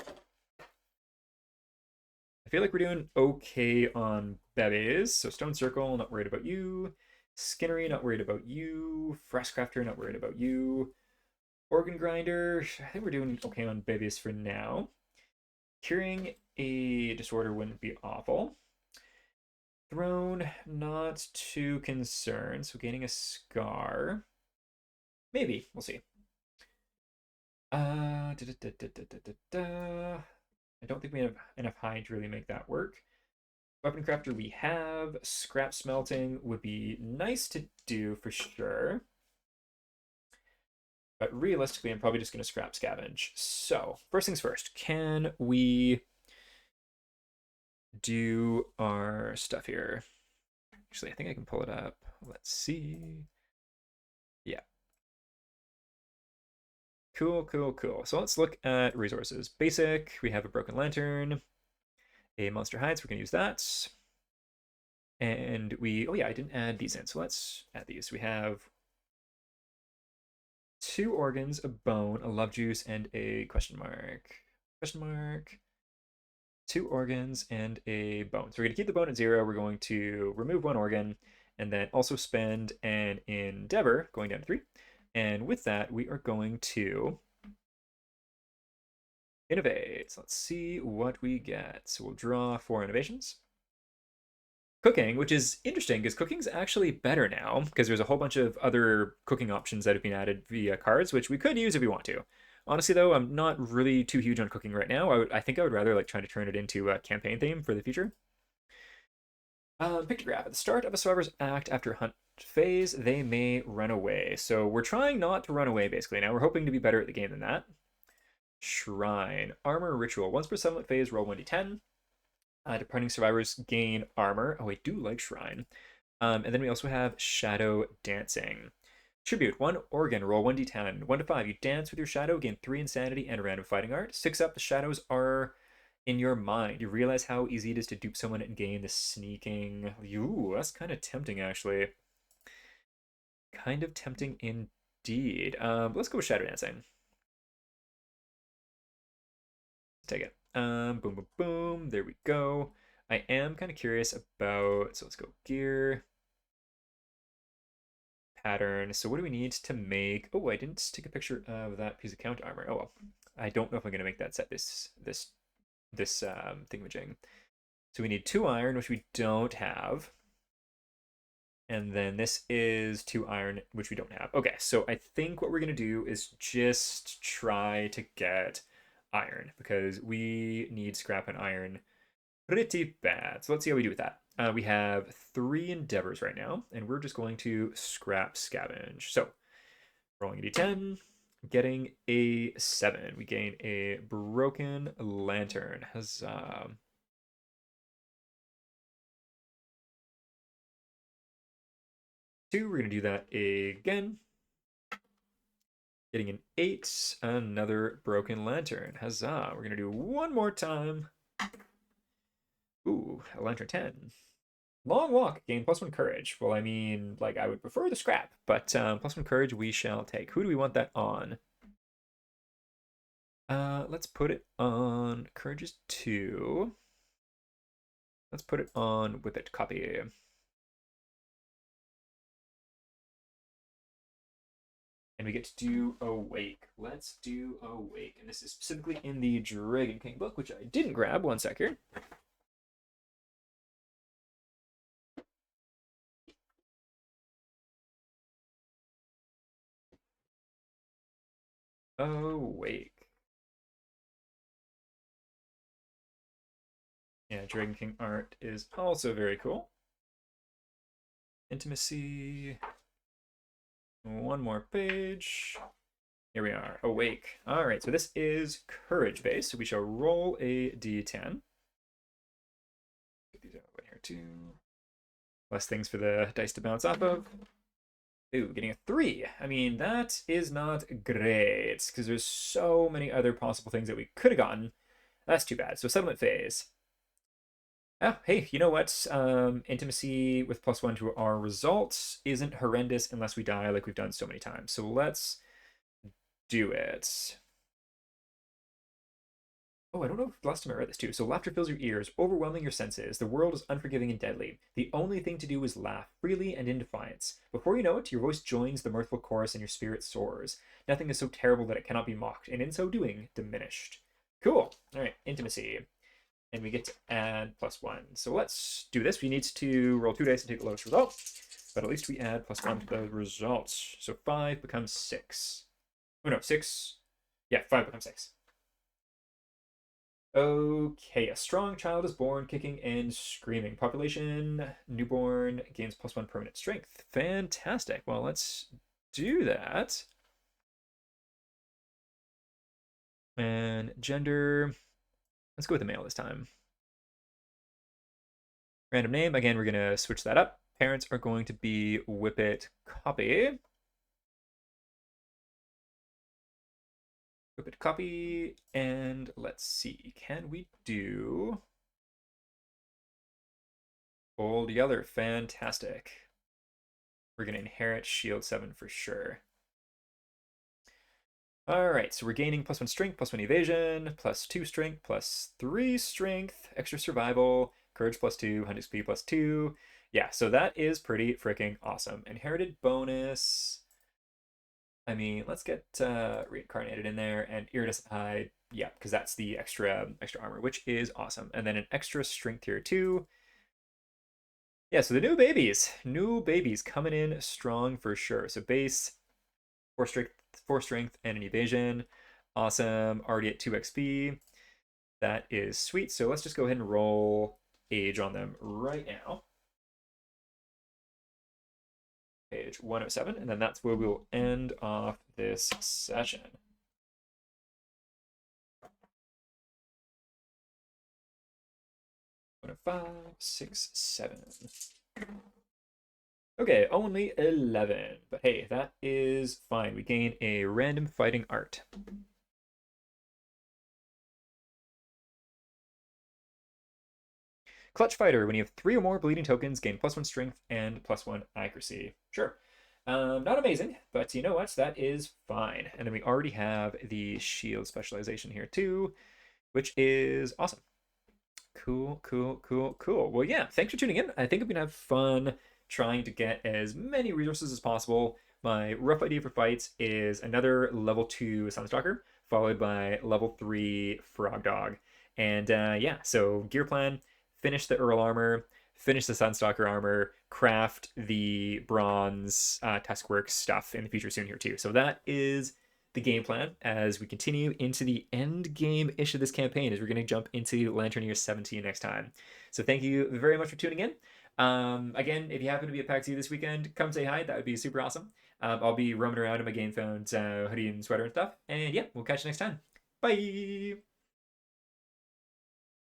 I feel like we're doing okay on bevies. So Stone Circle, not worried about you. Skinnery, not worried about you. Frostcrafter, not worried about you. Organ Grinder, I think we're doing okay on bevies for now. Curing a disorder wouldn't be awful. Throne, not too concerned. So gaining a scar. Maybe, we'll see. I don't think we have enough hide to really make that work. Weapon crafter we have. Scrap smelting would be nice to do for sure. But realistically, I'm probably just going to scrap scavenge. So, first things first, can we do our stuff here? Actually, I think I can pull it up. Let's see. Yeah. Cool, cool, cool. So let's look at resources. Basic, we have a broken lantern, a monster hide, so we can use that. And we, oh yeah, I didn't add these in, so let's add these. We have 2 organs, a bone, a love juice, and a question mark. Question mark. 2 organs and a bone. So we're going to keep the bone at 0. We're going to remove 1 organ and then also spend an endeavor going down to 3. And with that, we are going to innovate. So let's see what we get. So we'll draw 4 innovations. Cooking, which is interesting because cooking's actually better now because there's a whole bunch of other cooking options that have been added via cards, which we could use if we want to. Honestly, though, I'm not really too huge on cooking right now. I think I would rather like try to turn it into a campaign theme for the future. Pictograph. At the start of a survivor's act after hunt phase, they may run away. So we're trying not to run away, basically. Now we're hoping to be better at the game than that. Shrine. Armor ritual. Once per settlement phase, roll 1d10. Departing survivors gain armor. Oh, I do like Shrine. And then we also have Shadow Dancing. Tribute, 1 organ, roll 1d10. 1 to 5, you dance with your shadow, gain 3 insanity and random fighting art. 6 up, the shadows are in your mind. You realize how easy it is to dupe someone and gain the sneaking. Ooh, that's kind of tempting, actually. Kind of tempting indeed. Let's go with Shadow Dancing. Take it. Boom, boom, boom. There we go. I am kind of curious about, so let's go gear, pattern. So what do we need to make? Oh, I didn't take a picture of that piece of count armor. Oh well. I don't know if I'm gonna make that set this thingamajig. So we need 2 iron, which we don't have. And then this is 2 iron, which we don't have. Okay, so I think what we're gonna do is just try to get iron because we need scrap and iron pretty bad. So let's see how we do with that. We have 3 endeavors right now, and we're just going to scrap scavenge. So rolling a d10, getting a 7. We gain a broken lantern. Huzzah. Two, we're going to do that again. Getting an 8, another broken lantern. Huzzah. We're going to do one more time. Ooh, a lantern 10. Long walk, gain +1 courage. Well, I mean, like, I would prefer the scrap, but +1 courage we shall take. Who do we want that on? Let's put it on courage is 2. Let's put it on whip it, copy. And we get to do awake. Let's do awake. And this is specifically in the Dragon King book, which I didn't grab. One sec here. Awake. Yeah, Dragon King art is also very cool. Intimacy. One more page. Here we are, awake. All right, so this is courage based. So we shall roll a d10. Get these out in here too. Less things for the dice to bounce off of. Ooh, getting a 3. I mean, that is not great because there's so many other possible things that we could have gotten. That's too bad. So settlement phase. Oh, hey, you know what? Intimacy with +1 to our results isn't horrendous unless we die like we've done so many times. So let's do it. Oh, I don't know if last time I read this too. So laughter fills your ears, overwhelming your senses. The world is unforgiving and deadly. The only thing to do is laugh, freely and in defiance. Before you know it, your voice joins the mirthful chorus and your spirit soars. Nothing is so terrible that it cannot be mocked, and in so doing, diminished. Cool. All right, intimacy. And we get to add +1. So let's do this. We need to roll 2 dice and take the lowest result. But at least we add +1 to the results. So 5 becomes 6. Oh no, 6. Yeah, 5 becomes 6. Okay, a strong child is born, kicking and screaming. Population, newborn, gains +1 permanent strength. Fantastic. Well, let's do that. And gender, let's go with the male this time. Random name, again, we're going to switch that up. Parents are going to be Whippet Copy. Whippet Copy, and let's see, can we do Old Yeller? Fantastic. We're going to inherit Shield 7 for sure. All right, so we're gaining +1 strength, +1 evasion, +2 strength, +3 strength, extra survival, courage +2, hunt XP +2. Yeah, so that is pretty freaking awesome. Inherited bonus. I mean, let's get reincarnated in there and iridescent hide. Yeah, because that's the extra armor, which is awesome. And then an extra strength here too. Yeah, so the new babies coming in strong for sure. So base, four strength, and an evasion. Awesome. Already at 2 XP. That is sweet. So let's just go ahead and roll age on them right now. Page 107, and then that's where we'll end off this session. 105, 6, 7. Okay, only 11. But hey, that is fine. We gain a random fighting art. Clutch Fighter. When you have 3 or more bleeding tokens, gain +1 strength and +1 accuracy. Sure. Not amazing, but you know what? That is fine. And then we already have the shield specialization here too, which is awesome. Cool, cool, cool, cool. Well, yeah, thanks for tuning in. I think I'm going to have fun trying to get as many resources as possible. My rough idea for fights is another level 2 Sunstalker, followed by level 3 Frog Dog. And yeah, so gear plan, finish the Earl armor, finish the Sunstalker armor, craft the bronze Tuskworks stuff in the future soon here too. So that is the game plan as we continue into the end game ish of this campaign as we're going to jump into Lantern Year 17 next time. So thank you very much for tuning in. Again, if you happen to be at PAX this weekend, come say hi. That would be super awesome. I'll be roaming around in my game phones, hoodie and sweater and stuff. And yeah, we'll catch you next time. Bye!